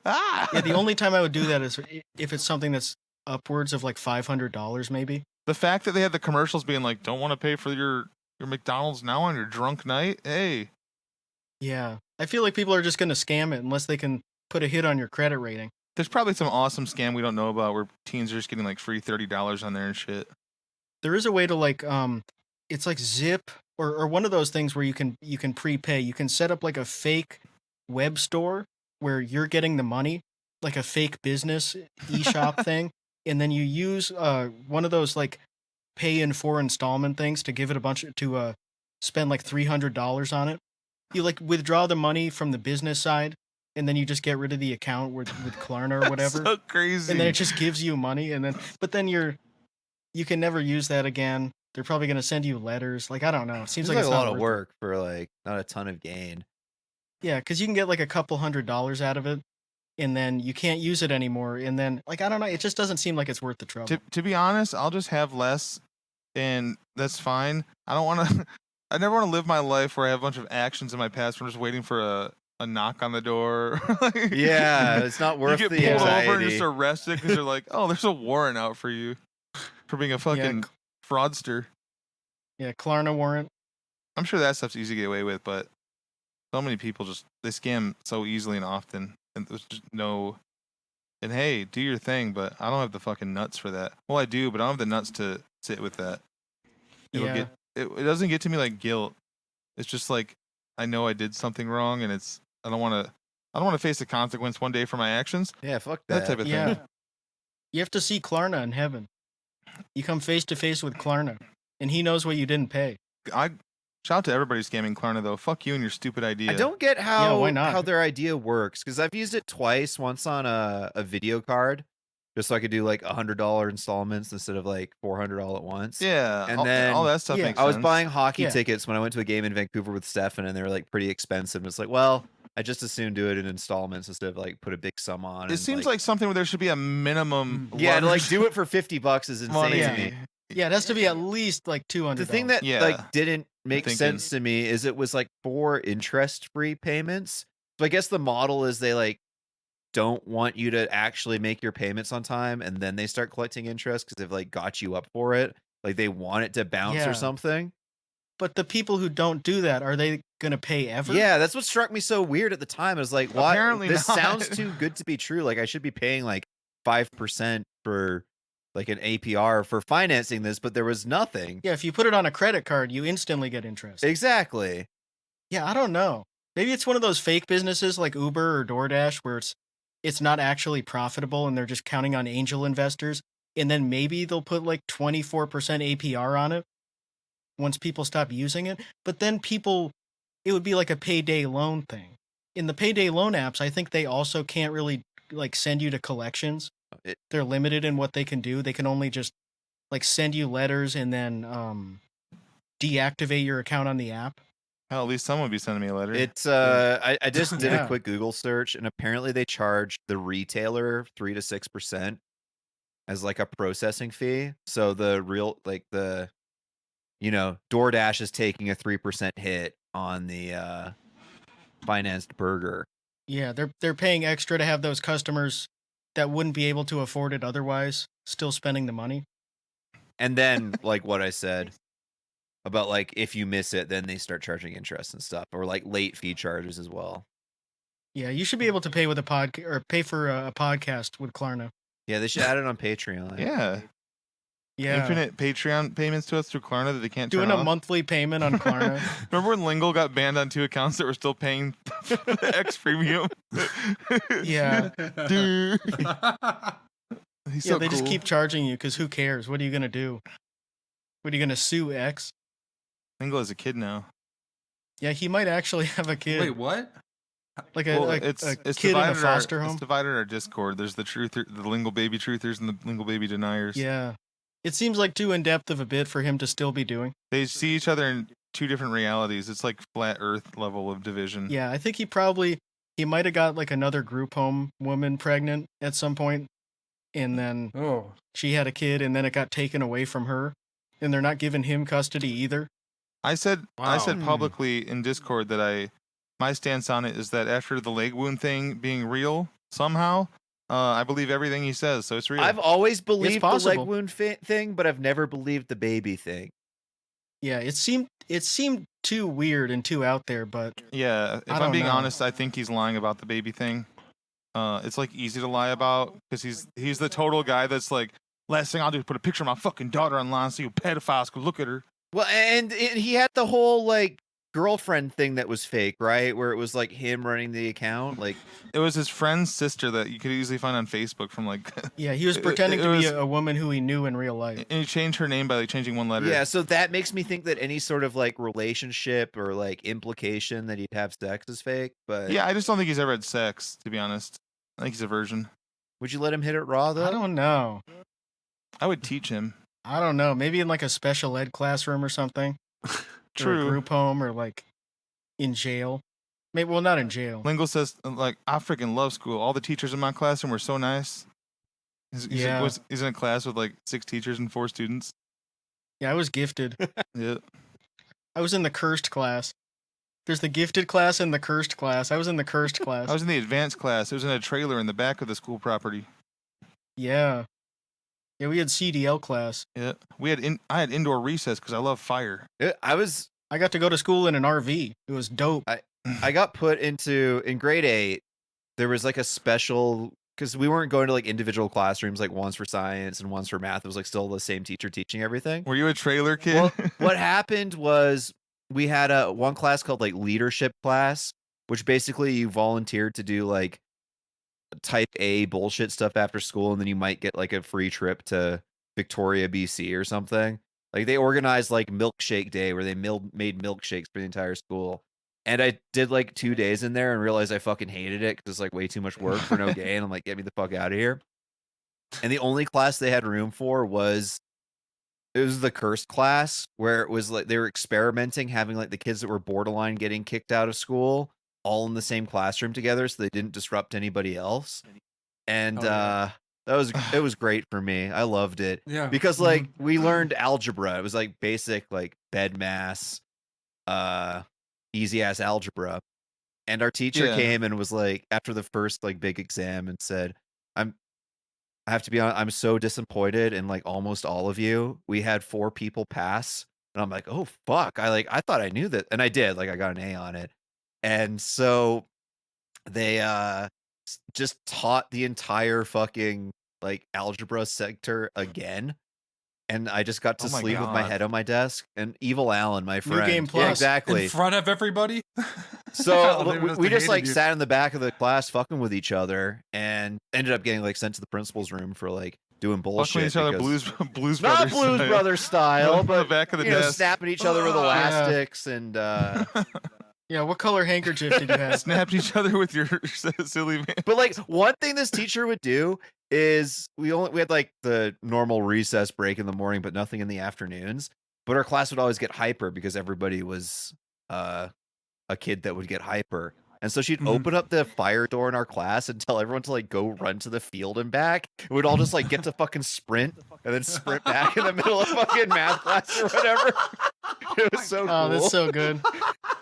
Ah! Yeah, the only time I would do that is if it's something that's upwards of like $500 maybe. The fact that they had the commercials being like, "Don't want to pay for your McDonald's now on your drunk night." Hey, Yeah. I feel like people are just going to scam it unless they can put a hit on your credit rating. there's probably some awesome scam we don't know about where teens are just getting like free $30 on there and shit. There is a way to like it's like Zip or one of those things where you can prepay. You can set up like a fake web store where you're getting the money, like a fake business eShop thing, and then you use one of those like pay in 4 installment things to give it a bunch to spend like $300 on it. You like withdraw the money from the business side and then you just get rid of the account with Klarna or whatever. So crazy. And then it just gives you money but then you can never use that again. They're probably going to send you letters. Like, I don't know. It seems Seems like like it's a not lot of worth it. work for like not a ton of gain. Yeah, because you can get like a couple $100 out of it, and then you can't use it anymore. And then, like, I don't know. It just doesn't seem like it's worth the trouble. To be honest, I'll just have less, and that's fine. I don't want to. I never want to live my life where I have a bunch of actions in my past. Where I'm just waiting for a knock on the door. Like, Yeah, it's not worth you get the pulled over and anxiety. just arrested because they're like, "Oh, there's a warrant out for you for being a fucking fraudster." Yeah, Klarna warrant. I'm sure that stuff's easy to get away with, but so many people they scam so easily and often, and there's just no. And hey, do your thing, but I don't have the fucking nuts for that. Well, I do, but I don't have the nuts to sit with that. Yeah. It doesn't get to me like guilt. It's just like I know I did something wrong, and I don't want to face the consequence one day for my actions. Yeah, fuck That that. type of Yeah. thing. You have to see Klarna in heaven. You come face to face with Klarna, and he knows what you didn't pay. I shout out to everybody scamming Klarna though. Fuck you and your stupid idea. I don't get how why not? how their idea works because I've used it twice. Once on a video card, just so I could do like $100 installments instead of like $400 all at once. Yeah, And then all that stuff yeah, makes I was sense. buying hockey Yeah. tickets when I went to a game in Vancouver with Stefan, and they were like pretty expensive. It's like, well, I just as soon do it in installments instead of like put a big sum on. It and, seems like something where there should be a minimum. yeah, to like leverage do it for $50 is insane money. to me. Yeah, it has to be at least like $200. The thing that Yeah. like didn't make thinking- sense to me is it was like 4 interest-free payments. So I guess the model is they like don't want you to actually make your payments on time, and then they start collecting interest because they've like got you up for it. Like they want it to bounce Yeah. or something. But the people who don't do that, are they going to pay ever? Yeah, that's what struck me so weird at the time. I was like, "What? Apparently This not. sounds too good to be true. Like I should be paying like 5% for like an APR for financing this, but there was nothing." Yeah, if you put it on a credit card, you instantly get interest. Exactly. Yeah, I don't know. Maybe it's one of those fake businesses like Uber or DoorDash where it's not actually profitable and they're just counting on angel investors. And then maybe they'll put like 24% APR on it once people stop using it. But then it would be like a payday loan thing. In the payday loan apps, I think they also can't really like send you to collections. They're limited in what they can do. They can only just like send you letters and then deactivate your account on the app. Hell, at least someone would be sending me a letter. It's I just did Yeah. a quick Google search, and apparently they charge the retailer 3 to 6% as like a processing fee. So the real like the DoorDash is taking a 3% hit on the financed burger. Yeah, they're paying extra to have those customers that wouldn't be able to afford it otherwise still spending the money. And then like what I said about like if you miss it, then they start charging interest and stuff, or like late fee charges as well. Yeah, you should be able to pay with a or pay for a podcast with Klarna. Yeah, they should add it on Patreon. Yeah. Yeah, Infinite Patreon payments to us through Klarna that they can't doing turn a off. monthly payment on Klarna. Remember when Lingle got banned on 2 accounts that were still paying the X premium? Yeah. Dude. He's Yeah, so they cool. just keep charging you because who cares? What are you gonna do? What are you gonna sue X? Lingle is a kid now. Yeah, he might actually have a kid. Wait, what? Like Well, a it's kid in a divided foster It's home. divided our Discord. There's the Lingle baby truthers and the Lingle baby deniers. Yeah, it seems like too in depth of a bit for him to still be doing. They see each other in 2 different realities. It's like flat Earth level of division. Yeah, I think he might have got like another group home woman pregnant at some point, and then Oh, she had a kid, and then it got taken away from her, and they're not giving him custody either. I said Wow. publicly in Discord that my stance on it is that after the leg wound thing being real somehow, I believe everything he says, so it's real. I've always believed the leg possible. wound thing, but I've never believed the baby thing. Yeah, it seemed too weird and too out there, but Yeah, if I I'm don't being know. honest, I think he's lying about the baby thing. It's like easy to lie about because he's the total guy that's like, last thing I'll do is put a picture of my fucking daughter online so you pedophiles can look at her. Well, and he had the whole like girlfriend thing that was fake, right? Where it was like him running the account. Like, It was his friend's sister that you could easily find on Facebook from like, yeah, he was It- pretending it to be was- a woman who he knew in real life. and he changed her name by like changing one letter. yeah, so that makes me think that any sort of like relationship or like implication that he'd have sex is fake. But Yeah, I just don't think he's ever had sex, to be honest. I think he's a virgin. would you let him hit it raw though? I don't know. I would teach him. I don't know. Maybe in like a special ed classroom or something. Or a True. group home or like in jail. Maybe not in jail. Lingle says, like, I freaking love school. All the teachers in my classroom were so nice. Yeah. He's in a class with like 6 teachers and 4 students. Yeah, I was gifted. Yeah. I was in the cursed class. There's the gifted class and the cursed class. I was in the cursed class. I was in the advanced class. It was in a trailer in the back of the school property. Yeah. Yeah, we had CDL class. Yeah. I had indoor recess because I love fire. I got to go to school in an RV. It was dope. I got put into in grade 8. There was like a special because we weren't going to like individual classrooms, like one's for science and one's for math. It was like still the same teacher teaching everything. Were you a trailer kid? Well, what happened was we had one class called like leadership class, which basically you volunteered to do like type A bullshit stuff after school, and then you might get like a free trip to Victoria, BC or something. Like they organized like milkshake day where they made milkshakes for the entire school. And I did like 2 days in there and realized I fucking hated it because it's like way too much work for no gain. I'm like, get me the fuck out of here. And the only class they had room for was the cursed class, where it was like they were experimenting, having like the kids that were borderline getting kicked out of school all in the same classroom together so they didn't disrupt anybody else. And Oh, yeah. it was great for me. I loved it. yeah. Because like we learned algebra. It was like basic like bed mass, easy ass algebra. And our teacher Yeah. came and was like, after the first like big exam, and said, I have to be honest, I'm so disappointed in like almost all of you. We had 4 people pass. And I'm like, oh fuck. I thought I knew that. And I did, like I got an A on it. And so they just taught the entire fucking like algebra sector again. And I just got to Oh my sleep with my God. head on my desk. And Evil Alan, my friend. Game Yeah, Plus. exactly. in front of everybody. So They must we have just like hated you. sat in the back of the class fucking with each other and ended up getting like sent to the principal's room for like doing bullshit. Fucking each other because- blues not brothers. Blues style. Brothers style, On the but back of the you know, desk. snapping each other with Yeah. elastics and Yeah, what color handkerchief did you have? Snapped each other with your silly man. but like one thing this teacher would do is we had like the normal recess break in the morning, but nothing in the afternoons. But our class would always get hyper because everybody was a kid that would get hyper. And so she'd Mhm. open up the fire door in our class and tell everyone to like go run to the field and back. And we'd all just like get to fucking sprint and then sprint back in the middle of fucking math class or whatever. It was so cool. Oh, that's so good.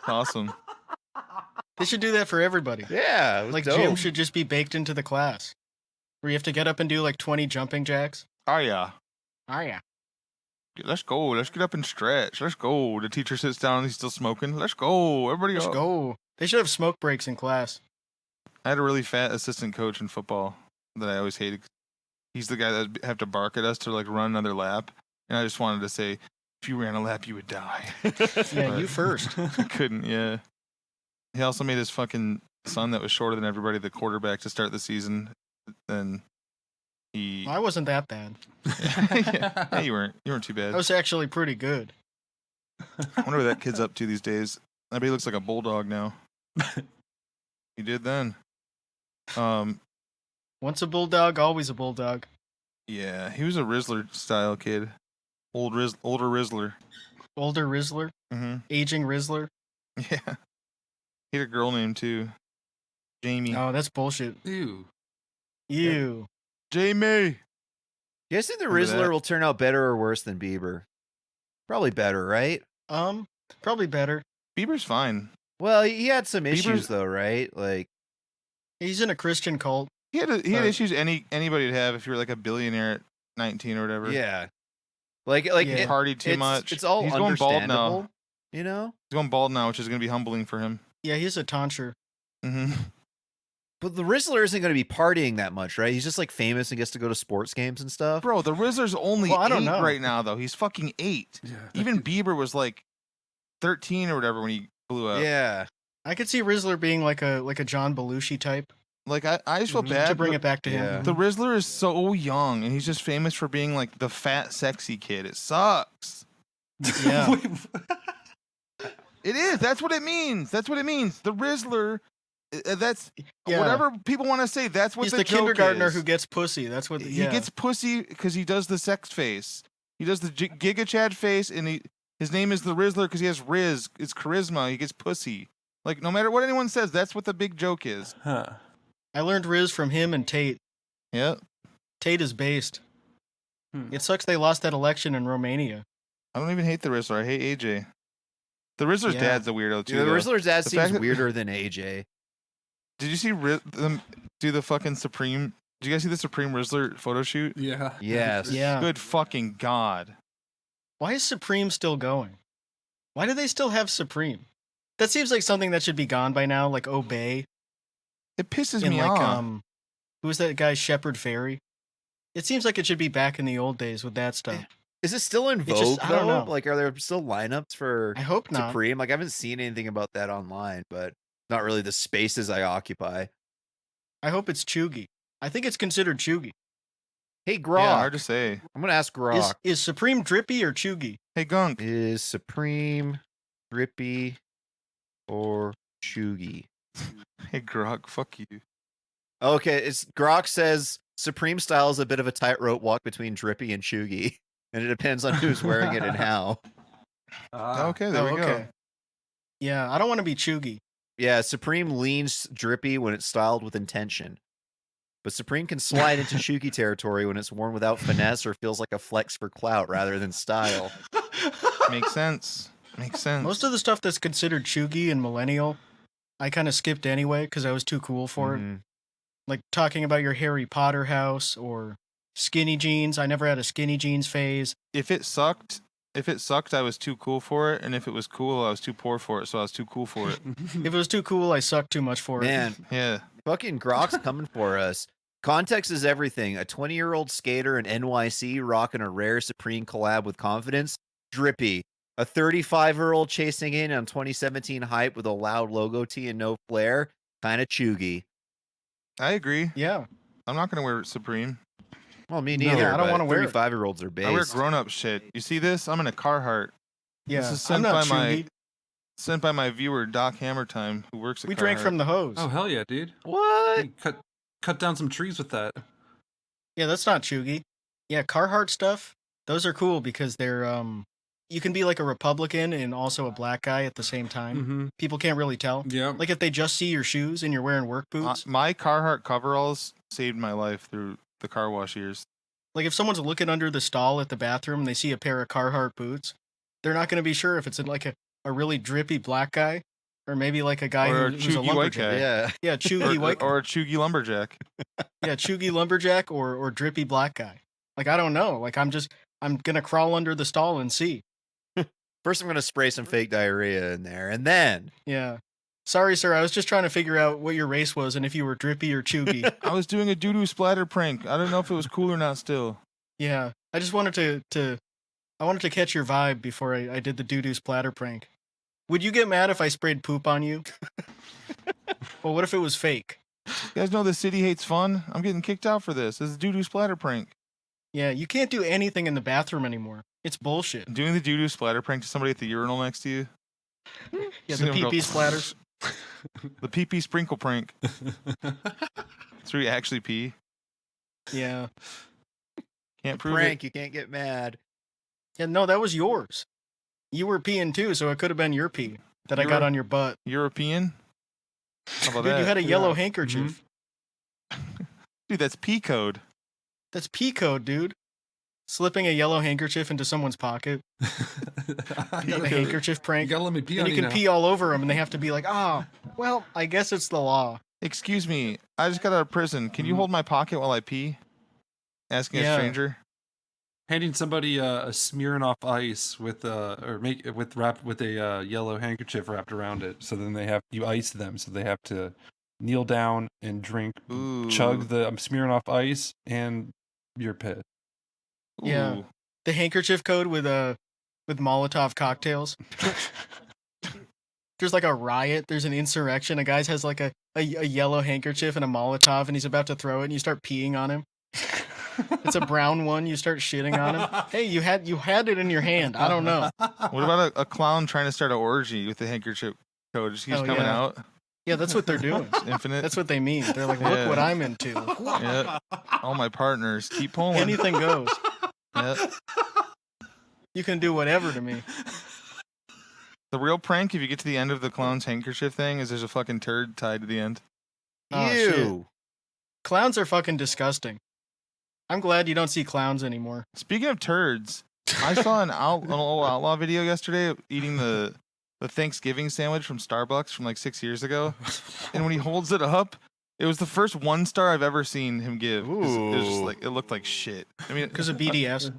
Awesome. They should do that for everybody. yeah, it was Like dope. gym should just be baked into the class. Where you have to get up and do like 20 jumping jacks. Oh yeah. Oh yeah. Let's go. Let's get up and stretch. Let's go. The teacher sits down and he's still smoking. Let's go. Everybody Let's up. go. They should have smoke breaks in class. I had a really fat assistant coach in football that I always hated. He's the guy that have to bark at us to like run another lap, and I just wanted to say, if you ran a lap, you would die. Yeah, But you first. I couldn't. Yeah. He also made his fucking son that was shorter than everybody the quarterback to start the season. Then he. I wasn't that bad. yeah, you weren't. You weren't too bad. I was actually pretty good. I wonder what that kid's up to these days. I bet he looks like a bulldog now. He did then. Once a bulldog, always a bulldog. Yeah, he was a Rizzler style kid. Older Rizzler. Older Rizzler, Mm-hmm. aging Rizzler. Yeah. He had a girl name too. Jamie. Oh, that's bullshit. Ew. Ew. Jamie. You guys think the Remember Rizzler that? will turn out better or worse than Bieber? Probably better, right? Probably better. Bieber's fine. Well, he had some Bieber's- issues though, right? Like, He's in a Christian cult. He had Right. issues anybody would have if you were like a billionaire at 19 or whatever. yeah, like Yeah. He partied too much. It's all He's going bald understandable, now. you know. He's going bald now, which is going to be humbling for him. Yeah, he's a tonsure. Mm-hmm. But the Rizzler isn't going to be partying that much, right? He's just like famous and gets to go to sports games and stuff. Bro, the Rizzler's only Well, I don't 8 know. right now, though. He's fucking 8. Yeah. Even Bieber was like 13 or whatever when he blew up. Yeah, I could see Rizzler being like a John Belushi type Like, I just feel Mhm. bad. to bring it back to Yeah. him. The Rizzler is so young, and he's just famous for being like the fat, sexy kid. It sucks. Yeah. It is. That's what it means. That's what it means. The Rizzler. That's Yeah. whatever people want to say. That's what He's the the joke kindergartner is. who gets pussy. That's what. He gets pussy because he does the sex face. He does the Giga Chad face, and his name is the Rizzler because he has Riz. It's charisma. He gets pussy. Like no matter what anyone says, that's what the big joke is. Huh. I learned Riz from him and Tate. Yep. Tate is based. Hmm. It sucks they lost that election in Romania. I don't even hate the Rizzler. I hate AJ. The Rizzler's Yeah. dad's a weirdo too. the though. Rizzler's dad The seems fact that- weirder than AJ. Did you see them do the fucking Supreme? Did you guys see the Supreme Rizzler photo shoot? Yeah. Yes. Yeah. Good fucking god. Why is Supreme still going? Why do they still have Supreme? That seems like something that should be gone by now, like Obey It pisses and me like off. who was that guy Shepherd Ferry? It seems like it should be back in the old days with that stuff. Is it still in It vogue just- I don't though? know. Like, are there still lineups for I hope not. Supreme? Like, I haven't seen anything about that online, but not really the spaces I occupy. I hope it's cheugy. I think it's considered cheugy. Hey, Grok. Yeah, hard to say. I'm gonna ask Grok. Is Supreme drippy or cheugy? Hey Gunk. Is Supreme drippy or cheugy? Hey Grok. Fuck you. Okay, it's Grok says Supreme style is a bit of a tightrope walk between drippy and cheugy, and it depends on who's wearing it and how. Okay, there we go. Yeah, I don't want to be cheugy. Yeah, Supreme leans drippy when it's styled with intention. But Supreme can slide into cheugy territory when it's worn without finesse or feels like a flex for clout rather than style. Makes sense. Makes sense. Most of the stuff that's considered cheugy and millennial, I kind of skipped anyway because I was too cool for it. Mhm. Like talking about your Harry Potter house or skinny jeans. I never had a skinny jeans phase. If it sucked, I was too cool for it, and if it was cool, I was too poor for it, so I was too cool for it. If it was too cool, I sucked too much for it. Man, Yeah. fucking Grok's coming for us. Context is everything. A 20-year-old skater in NYC rocking a rare Supreme collab with confidence. Drippy. A 35-year-old chasing in on 2017 hype with a loud logo tee and no flair. Kind of cheugy. I agree. Yeah. I'm not gonna wear Supreme. Well, me No, neither. I don't wanna wear it. 35-year-olds are based. I wear grown-up shit. You see this? I'm in a Carhartt. Yeah. This is I'm sent not by cheugy. sent by my viewer Doc Hammertime, who works at We drank Carhartt. from the hose. Oh hell yeah, dude! What? You cut down some trees with that. Yeah, that's not cheugy. Yeah, Carhartt stuff. Those are cool because they're you can be like a Republican and also a black guy at the same time. Mm-hmm. People can't really tell. Yeah. Like if they just see your shoes and you're wearing work boots. My Carhartt coveralls saved my life through the car wash years. Like if someone's looking under the stall at the bathroom and they see a pair of Carhartt boots, they're not going to be sure if it's like a really drippy black guy or maybe like a guy Or a who's a cheugy white lumberjack. guy. Yeah. Yeah, cheugy white. Or a cheugy lumberjack. Yeah, cheugy lumberjack or drippy black guy. Like I don't know. Like I'm gonna crawl under the stall and see. First, I'm going to spray some fake diarrhea in there. And then, Yeah. Sorry, sir. I was just trying to figure out what your race was and if you were drippy or cheugy. I was doing a doo-doo splatter prank. I don't know if it was cool or not still. Yeah, I just wanted I wanted to catch your vibe before I did the doo-doo splatter prank. Would you get mad if I sprayed poop on you? Well, what if it was fake? You guys know the city hates fun? I'm getting kicked out for this. This is a doo-doo splatter prank. Yeah, you can't do anything in the bathroom anymore. It's bullshit. Doing the doo-doo splatter prank to somebody at the urinal next to you. Yeah, Just the gonna go- pee-pee splatters. The pee-pee sprinkle prank. It's where you actually pee. Yeah. Can't prove Prank, it. you can't get mad. Yeah, no, that was yours. You were peeing too, so it could have been your pee that I got on your butt. European? How about Dude, that? you had a yellow Yeah. handkerchief. Dude, that's P code. That's pee code, dude. Slipping a yellow handkerchief into someone's pocket. The handkerchief You prank. gotta let me pee on And you you can now. pee all over them, and they have to be like, well, I guess it's the law. Excuse me, I just got out of prison. Can you hold my pocket while I pee? Asking Yeah. a stranger. Handing somebody a smearing off ice with a yellow handkerchief wrapped around it, so then you ice them, so they have to kneel down and drink, Ooh. chug the smearing off ice, and you're pissed. Yeah. Ooh. The handkerchief code with Molotov cocktails. There's like a riot. There's an insurrection. A guy has like a yellow handkerchief and a Molotov, and he's about to throw it, and you start peeing on him. It's a brown one. You start shitting on him. Hey, you had it in your hand. I don't know. What about a clown trying to start an orgy with the handkerchief code? Just keeps Oh, coming yeah. out. Yeah, that's what they're doing. It's infinite. That's what they mean. They're like, look Yeah. what I'm into. Yeah. All my partners keep pulling. Anything goes. Yeah. You can do whatever to me. The real prank, if you get to the end of the clown's handkerchief thing, is there's a fucking turd tied to the end. Oh, shit. Ew. Clowns are fucking disgusting. I'm glad you don't see clowns anymore. Speaking of turds, I saw an old outlaw video yesterday eating the Thanksgiving sandwich from Starbucks from like 6 years ago. And when he holds it up, it was the first 1 star I've ever seen him give. It was just Ooh. like, it looked like shit. I mean, Because of BDS.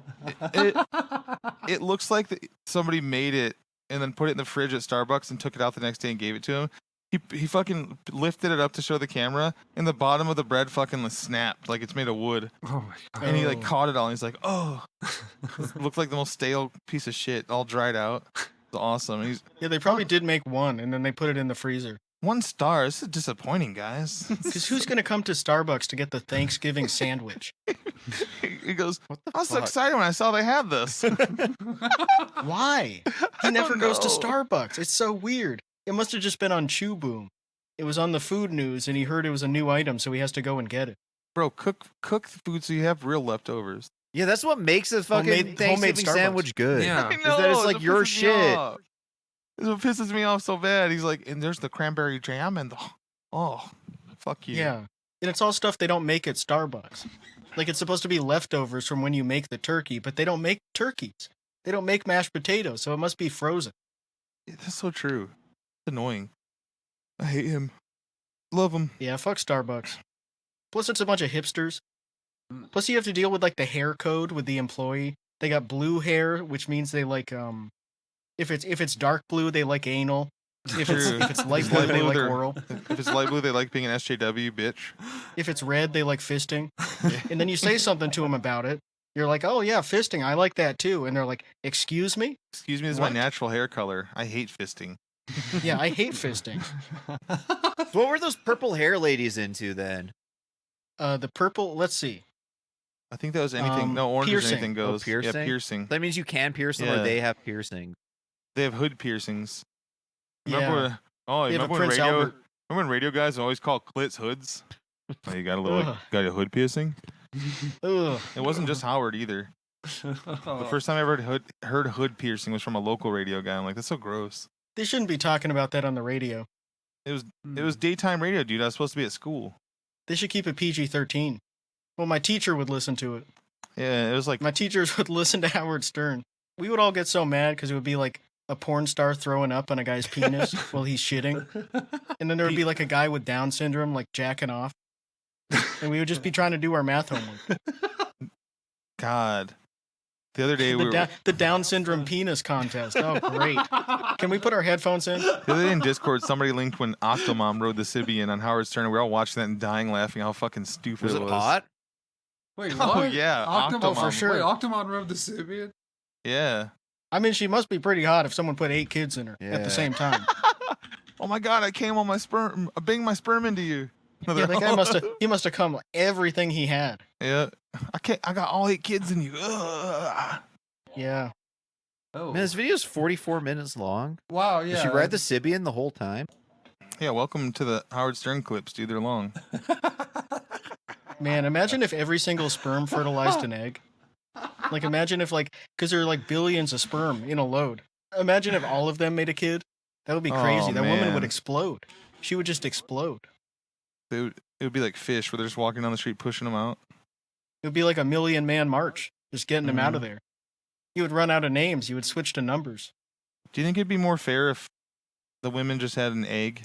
it looks like somebody made it and then put it in the fridge at Starbucks and took it out the next day and gave it to him. He fucking lifted it up to show the camera, and the bottom of the bread fucking snapped like it's made of wood. Oh my god! And he like Oh. caught it all. And he's like, "Oh, it looked like the most stale piece of shit, all dried out." It's awesome. And he's Yeah, they probably did make one, and then they put it in the freezer. 1 star. This is disappointing, guys. Because who's going to come to Starbucks to get the Thanksgiving sandwich? He goes, What the "I was so fuck? excited when I saw they had this." Why? He I never don't goes to know. Starbucks. It's so weird. It must have just been on Chew Boom. It was on the food news, and he heard it was a new item, so he has to go and get it. Bro, cook the food so you have real leftovers. Yeah, that's what makes a fucking Homemade Thanksgiving Starbucks. sandwich good. Yeah. I Is that it's know, like it your pisses me shit. off. This is what pisses me off so bad. He's like, and there's the cranberry jam and the, oh, fuck you. Yeah. And it's all stuff they don't make at Starbucks. Like, it's supposed to be leftovers from when you make the turkey, but they don't make turkeys. They don't make mashed potatoes, so it must be frozen. That's so true. It's annoying. I hate him. Love him. Yeah, fuck Starbucks. Plus, it's a bunch of hipsters. Plus, you have to deal with, like, the hair code with the employee. They got blue hair, which means they like, if it's dark blue, they like anal. If True. it's light If blue, light they blue, like they're- oral. If it's light blue, they like being an SJW, bitch. If it's red, they like fisting. And then you say something to them about it. You're like, oh yeah, fisting, I like that too. And they're like, excuse me? Excuse me, this is What? my natural hair color. I hate fisting. Yeah, I hate fisting. So what were those purple hair ladies into then? The purple, let's see. I think that was anything. No, orange piercing. is anything Oh, goes. piercing? Yeah, piercing. That means you can pierce them, Yeah. or they have piercings. They have hood piercings. Yeah. Remember when, oh, They you have a remember when Prince radio? Albert. Remember when radio guys always call clits hoods? Oh, you got a little, Ugh. got a hood piercing. Ugh. It wasn't just Howard either. The first time I ever heard hood piercing was from a local radio guy. I'm like, that's so gross. They shouldn't be talking about that on the radio. It was daytime radio, dude. I was supposed to be at school. They should keep it PG-13. Well, my teacher would listen to it. Yeah, it was like My teachers would listen to Howard Stern. We would all get so mad because it would be like a porn star throwing up on a guy's penis while he's shitting. And then there would be like a guy with Down syndrome like jacking off. And we would just be trying to do our math homework. God. The other day The Down syndrome penis contest. Oh, great. Can we put our headphones in? the other day in Discord, somebody linked when Octomom rode the Sibian on Howard Stern, and we were all watching that and dying laughing how fucking stupid Was it it was. hot? Wait, Oh, what? yeah, Octomom. Oh, for sure. Wait, Octomom rode the Sibian? Yeah. I mean, she must be pretty hot if someone put 8 kids in her at Yeah. the same time. Oh my god, I came on my sperm. I banged my sperm into you. Yeah, that guy he must have come everything he had. Yeah. I got all 8 kids in you. Ugh. Yeah. Oh. Man, this video's 44 minutes long. Wow, yeah. Did she ride the Sibian the whole time? Yeah, welcome to the Howard Stern clips, dude. They're long. Man, imagine if every single sperm fertilized an egg. Like, imagine if, like, because there are, like, billions of sperm in a load. Imagine if all of them made a kid. That would be crazy. Oh, That woman man. would explode. She would just explode. It would be like fish where they're just walking down the street pushing them out. It would be like a 1,000,000-man march, just getting them out of Mm-hmm. there. You would run out of names. You would switch to numbers. Do you think it'd be more fair if the women just had an egg?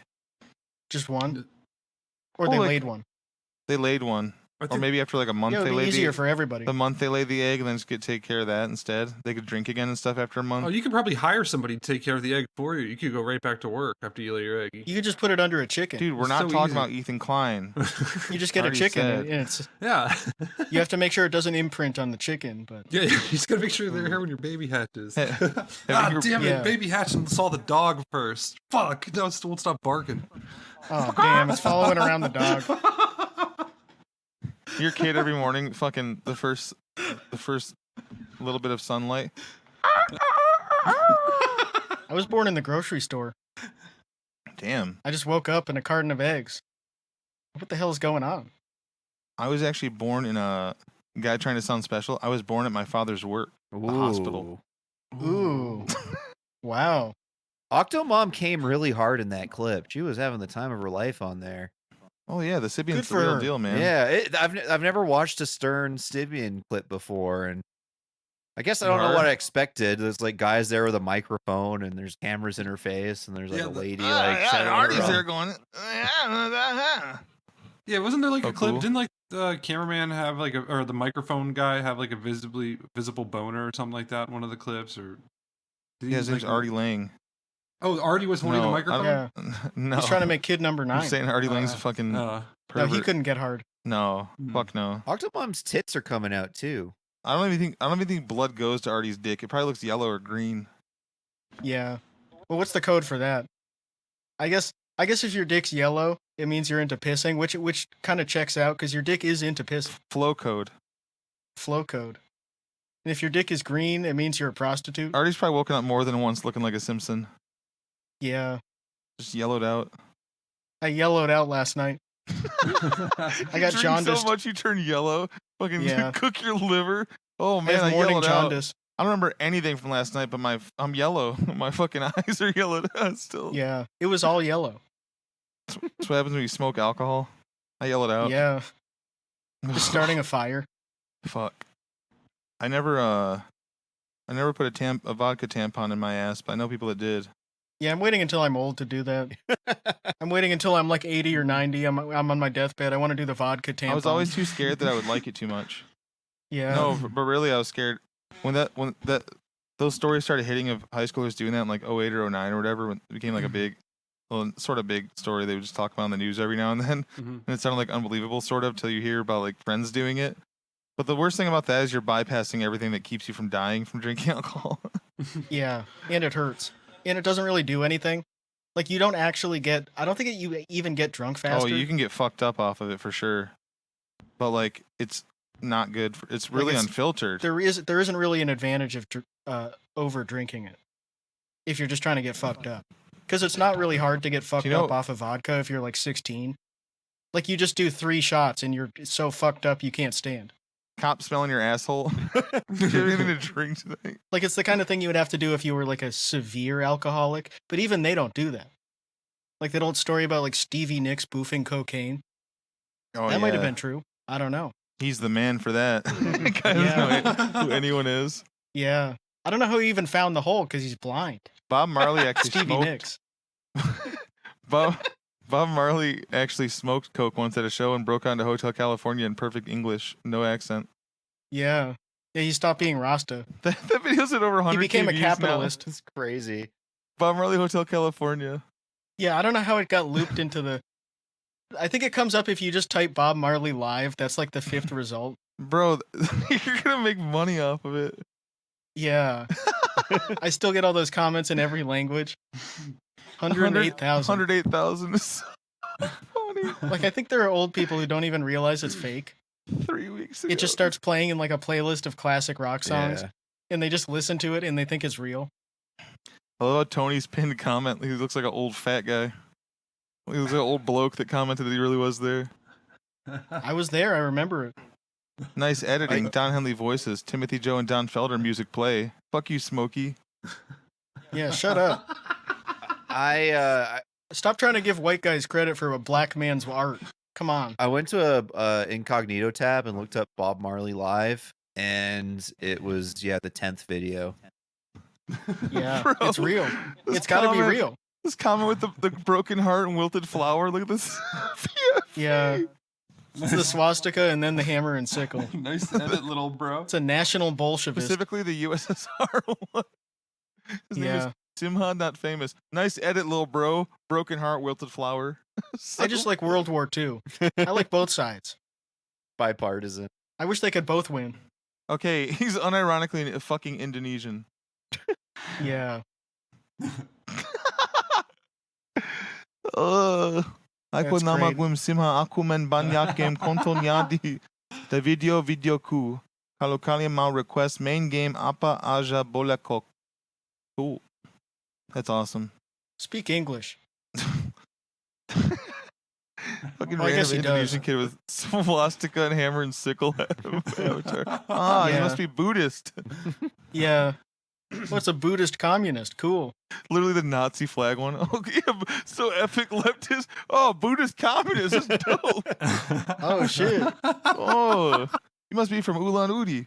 Just one? Or Oh, they like- laid one. They laid one. I Or think- maybe after like a month Yeah, it they would be laid easier the, for everybody. the month they laid the egg and then just take care of that instead. They could drink again and stuff after a month. Oh, you could probably hire somebody to take care of the egg for you. You could go right back to work after you lay your egg. You could just put it under a chicken. Dude, we're It's not so talking easy. about Ethan Klein. You just get a already chicken, said. and it's Yeah. you have to make sure it doesn't imprint on the chicken. But Yeah, you just gotta make sure they're here when your baby hatches. Have you Ah, ever- damn it! Yeah. Baby hatched and saw the dog first. Fuck! No, it won't stop barking. oh damn, it's following around the dog. Your kid every morning, fucking the first little bit of sunlight. I was born in the grocery store. Damn. I just woke up in a carton of eggs. What the hell is going on? I was actually born in a guy trying to sound special. I was born at my father's work. Ooh. hospital. Ooh, wow. Octomom came really hard in that clip. She was having the time of her life on there. Oh yeah, the Good Sibian's the for real her. deal, man. Yeah, I've never watched a Stern Sibian clip before, and I guess I don't know Nerd. what I expected. There's like guys there with a microphone, and there's cameras in her face, and there's like Yeah, a the- lady like yeah, shouting Artie's around. there going. Yeah, wasn't there like Oh, a clip? cool. Didn't like the cameraman have like or the microphone guy have like a visible boner or something like that in one of the clips? Or did Yeah, his name's like, Artie Lang. Oh, Artie was holding the No, I microphone. Yeah, No, he's trying to make kid number I'm 9. saying Artie Lang's a fucking No, pervert. he couldn't get hard. No, Hmm. fuck no. Octomom's tits are coming out too. I don't even think blood goes to Artie's dick. It probably looks yellow or green. Yeah. Well, what's the code for that? I guess if your dick's yellow, it means you're into pissing, which kind of checks out because your dick is into piss. Flow code. Flow code. And if your dick is green, it means you're a prostitute. Artie's probably woken up more than once looking like a Simpson. Yeah. Just yellowed out. I yellowed out last night. I got Drink jaundiced. so much you turn yellow. Fucking Yeah. cook your liver. Oh I man, have I morning yellowed out. jaundice. I don't remember anything from last night, but I'm yellow. My fucking eyes are yellowed out still. Yeah. It was all yellow. That's what happens when you smoke alcohol. I yellowed out. Yeah. Just starting a fire. Fuck. I never put a vodka tampon in my ass, but I know people that did. Yeah, I'm waiting until I'm old to do that. I'm waiting until I'm like 80 or 90. I'm on my deathbed. I want to do the vodka tampon. I was always too scared that I would like it too much. Yeah. No, but really I was scared when those stories started hitting of high schoolers doing that in like 08 or 09 or whatever, when it became like a big, well, sort of big story they would just talk about on the news every now and then. Mhm. And it sounded like unbelievable sort of till you hear about like friends doing it. But the worst thing about that is you're bypassing everything that keeps you from dying from drinking alcohol. Yeah, and it hurts. And it doesn't really do anything. Like, you don't actually get... I don't think you even get drunk faster. Oh, you can get fucked up off of it for sure. But like, it's not good. It's really it's- unfiltered. There isn't really an advantage of over drinking it if you're just trying to get fucked up. Because it's not really hard to get fucked you know- up off of vodka if you're like 16. Like, you just do 3 shots and you're so fucked up you can't stand. Cop smelling your asshole. Do you have anything to drink tonight? Like, it's the kind of thing you would have to do if you were like a severe alcoholic. But even they don't do that. Like that old story about like Stevie Nicks boofing cocaine. Oh, That might have yeah. been true. I don't know. He's the man for that. Guy doesn't Yeah. know who anyone is. Yeah. I don't know how he even found the hole because he's blind. Bob Marley actually Stevie smoked. Nicks. Bob Marley actually smoked coke once at a show and broke onto Hotel California in perfect English, no accent. Yeah. Yeah, he stopped being Rasta. That video's at over 100. He became a views capitalist. It's crazy. Bob Marley Hotel, California. Yeah, I don't know how it got looped into the. I think it comes up if you just type Bob Marley live. That's like the 5th result. Bro, you're gonna make money off of it. Yeah. I still get all those comments in every language. 108,000. 108,000 is so funny. Like, I think there are old people who don't even realize it's fake. 3 weeks ago. It just starts playing in like a playlist of classic rock songs, Yeah. and they just listen to it and they think it's real. I love how Tony's pinned comment. He looks like an old fat guy. He looks like an old bloke that commented that he really was there. I was there. I remember it. Nice editing. Don Henley voices. Timothy Joe and Don Felder music play. Fuck you, Smokey. Yeah, shut up. I Stop trying to give white guys credit for a black man's art. Come on. went to a incognito tab and looked up Bob Marley live, and it was the 10th video. Yeah, Bro, it's real. this It's got to be comment- real. This comment with the broken heart and wilted flower. Look at this. Yeah. It's the swastika and then the hammer and sickle. Nice edit, little bro. It's a national Bolshevist. Specifically the USSR one. His name is Yeah. Simha, not famous. Nice edit, little bro. Broken heart, wilted flower. I just like World War II. I like both sides. Bipartisan. I wish they could both win. Okay, he's unironically a fucking Indonesian. Yeah. Aku That's nama great. gue Simha, aku main banyak game kontennya di videoku. Kalau kalian mau request main game apa aja boleh kok. Cool. That's awesome. Speak English. Fucking Well, I guess random he does. Indonesian kid with swastika and hammer and sickle avatar. Ah, you Yeah. must be Buddhist. Yeah. What's a Buddhist communist? Cool. Literally the Nazi flag one. Oh, yeah, so epic leftist. Oh, Buddhist communist. That's dope. Oh, shit. Oh, you must be from Ulan Ude.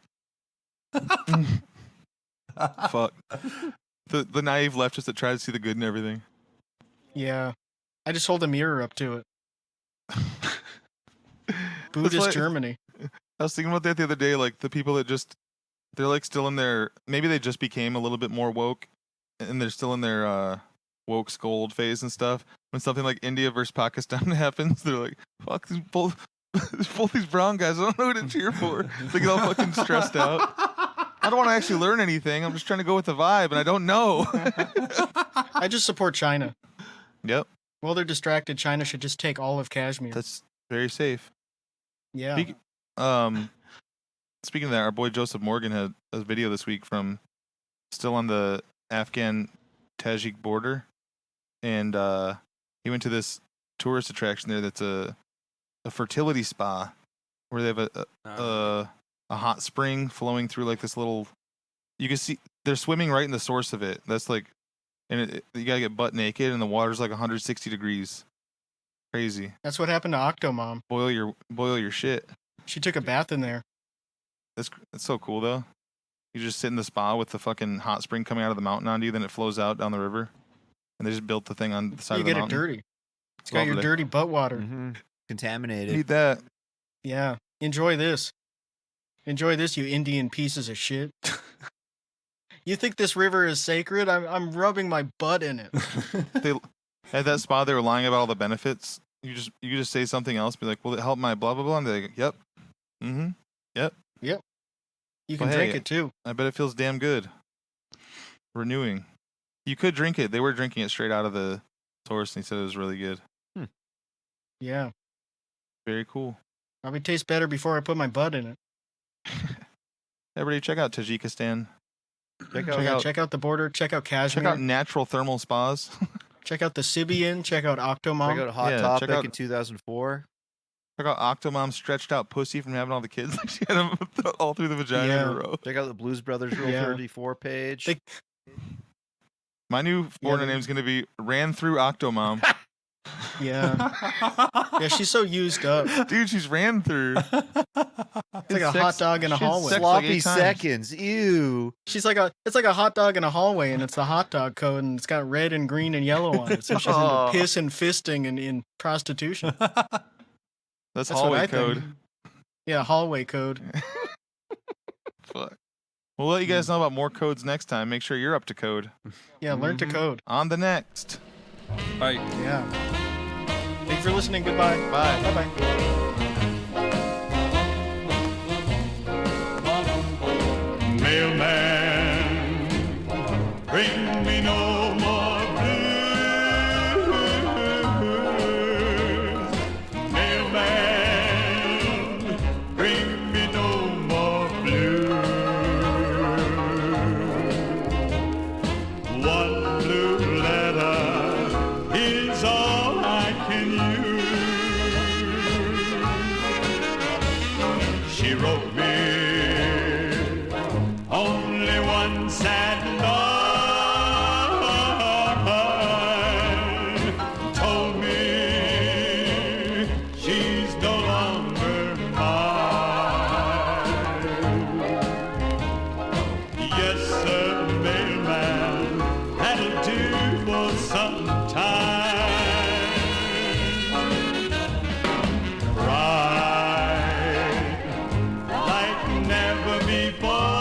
Fuck. The naive leftist that tries to see the good in everything. Yeah. I just hold a mirror up to it. Buddhist like- Germany. I was thinking about that the other day. Like the people that they're like still in their, maybe they just became a little bit more woke and they're still in their woke scold phase and stuff. When something like India versus Pakistan happens, they're like, fuck these both these brown guys. I don't know who to cheer for. They get all fucking stressed out. I don't want to actually learn anything. I'm just trying to go with the vibe and I don't know. I just support China. Yep. While they're distracted, China should just take all of Kashmir. That's very safe. Yeah. Speaking of that, our boy Joseph Morgan had a video this week from still on the Afghan Tajik border, and he went to this tourist attraction there that's a fertility spa where they have a hot spring flowing through like this little. You can see they're swimming right in the source of it. That's like, and you gotta get butt naked, and the water's like 160 degrees. Crazy. That's what happened to Octomom. Boil your shit. She took a bath in there. That's so cool though. You just sit in the spa with the fucking hot spring coming out of the mountain onto you, then it flows out down the river, and they just built the thing on the side You of the get it mountain. dirty. It's got your Lovely. dirty butt water. Mm-hmm. Contaminated. Need that. Yeah. Enjoy this. Enjoy this, you Indian pieces of shit. You think this river is sacred? I'm rubbing my butt in it. They at that spa they were lying about all the benefits. You just say something else, be like, "Will it help my blah blah blah?" And they're like, "Yep, mm-hmm, yep." You can Well, drink hey. it too. I bet it feels damn good. Renewing. You could drink it. They were drinking it straight out of the source, and he said it was really good. Yeah. Very cool. Probably tastes better before I put my butt in it. Everybody, check out Tajikistan. Check out the border. Check out Kashmir. Check out natural thermal spas. Check out the Sibian. Check out Octomom. Check out Hot Yeah, Topic check out- in 2004. Check out Octomom stretched out pussy from having all the kids. She had them all through the vagina in Yeah. a row. Check out the Blues Brothers Rule Yeah. 34 page. They- My new foreigner they- name's gonna be Ran Through Octomom. Yeah. Yeah, she's so used up. Dude, she's ran through. It's like a hot dog in a she had hallway. sex like Sloppy 8 times. seconds. Ew. It's like a hot dog in a hallway, and it's the hot dog code, and it's got red and green and yellow on it. So she's Oh. into piss and fisting and in prostitution. That's That's what hallway I code. think. Yeah, hallway code. fuck. We'll let you guys know about more codes next time. Make sure you're up to code. Yeah, learn to code. On the next. Bye. Yeah. Thank you for listening. Goodbye. Bye. Bye-bye. Mailman, bring me no more blues. Mailman, bring me no more blues. One blue letter is all I can use. She wrote me only one sad line, told me she's no longer mine. Yes, sir, mailman, that'll do for some time. Cried like never before.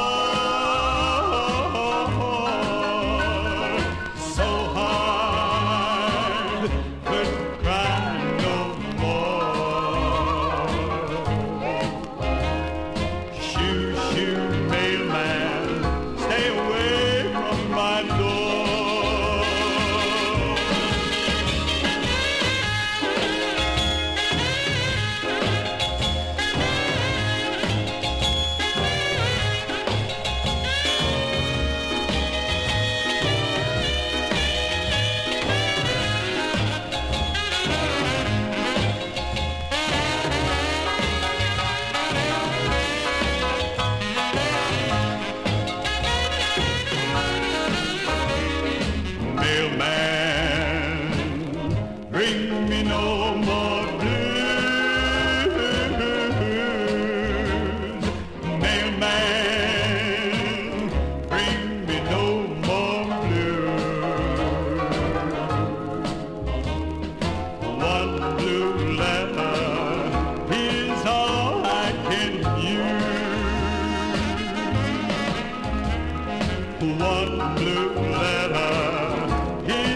So hard, couldn't cry no more. Shoo, shoo, mailman, stay away from my door. Mailman, bring me no more blues. Mailman, bring me no more blues. One blue letter is all I can use. One blue letter is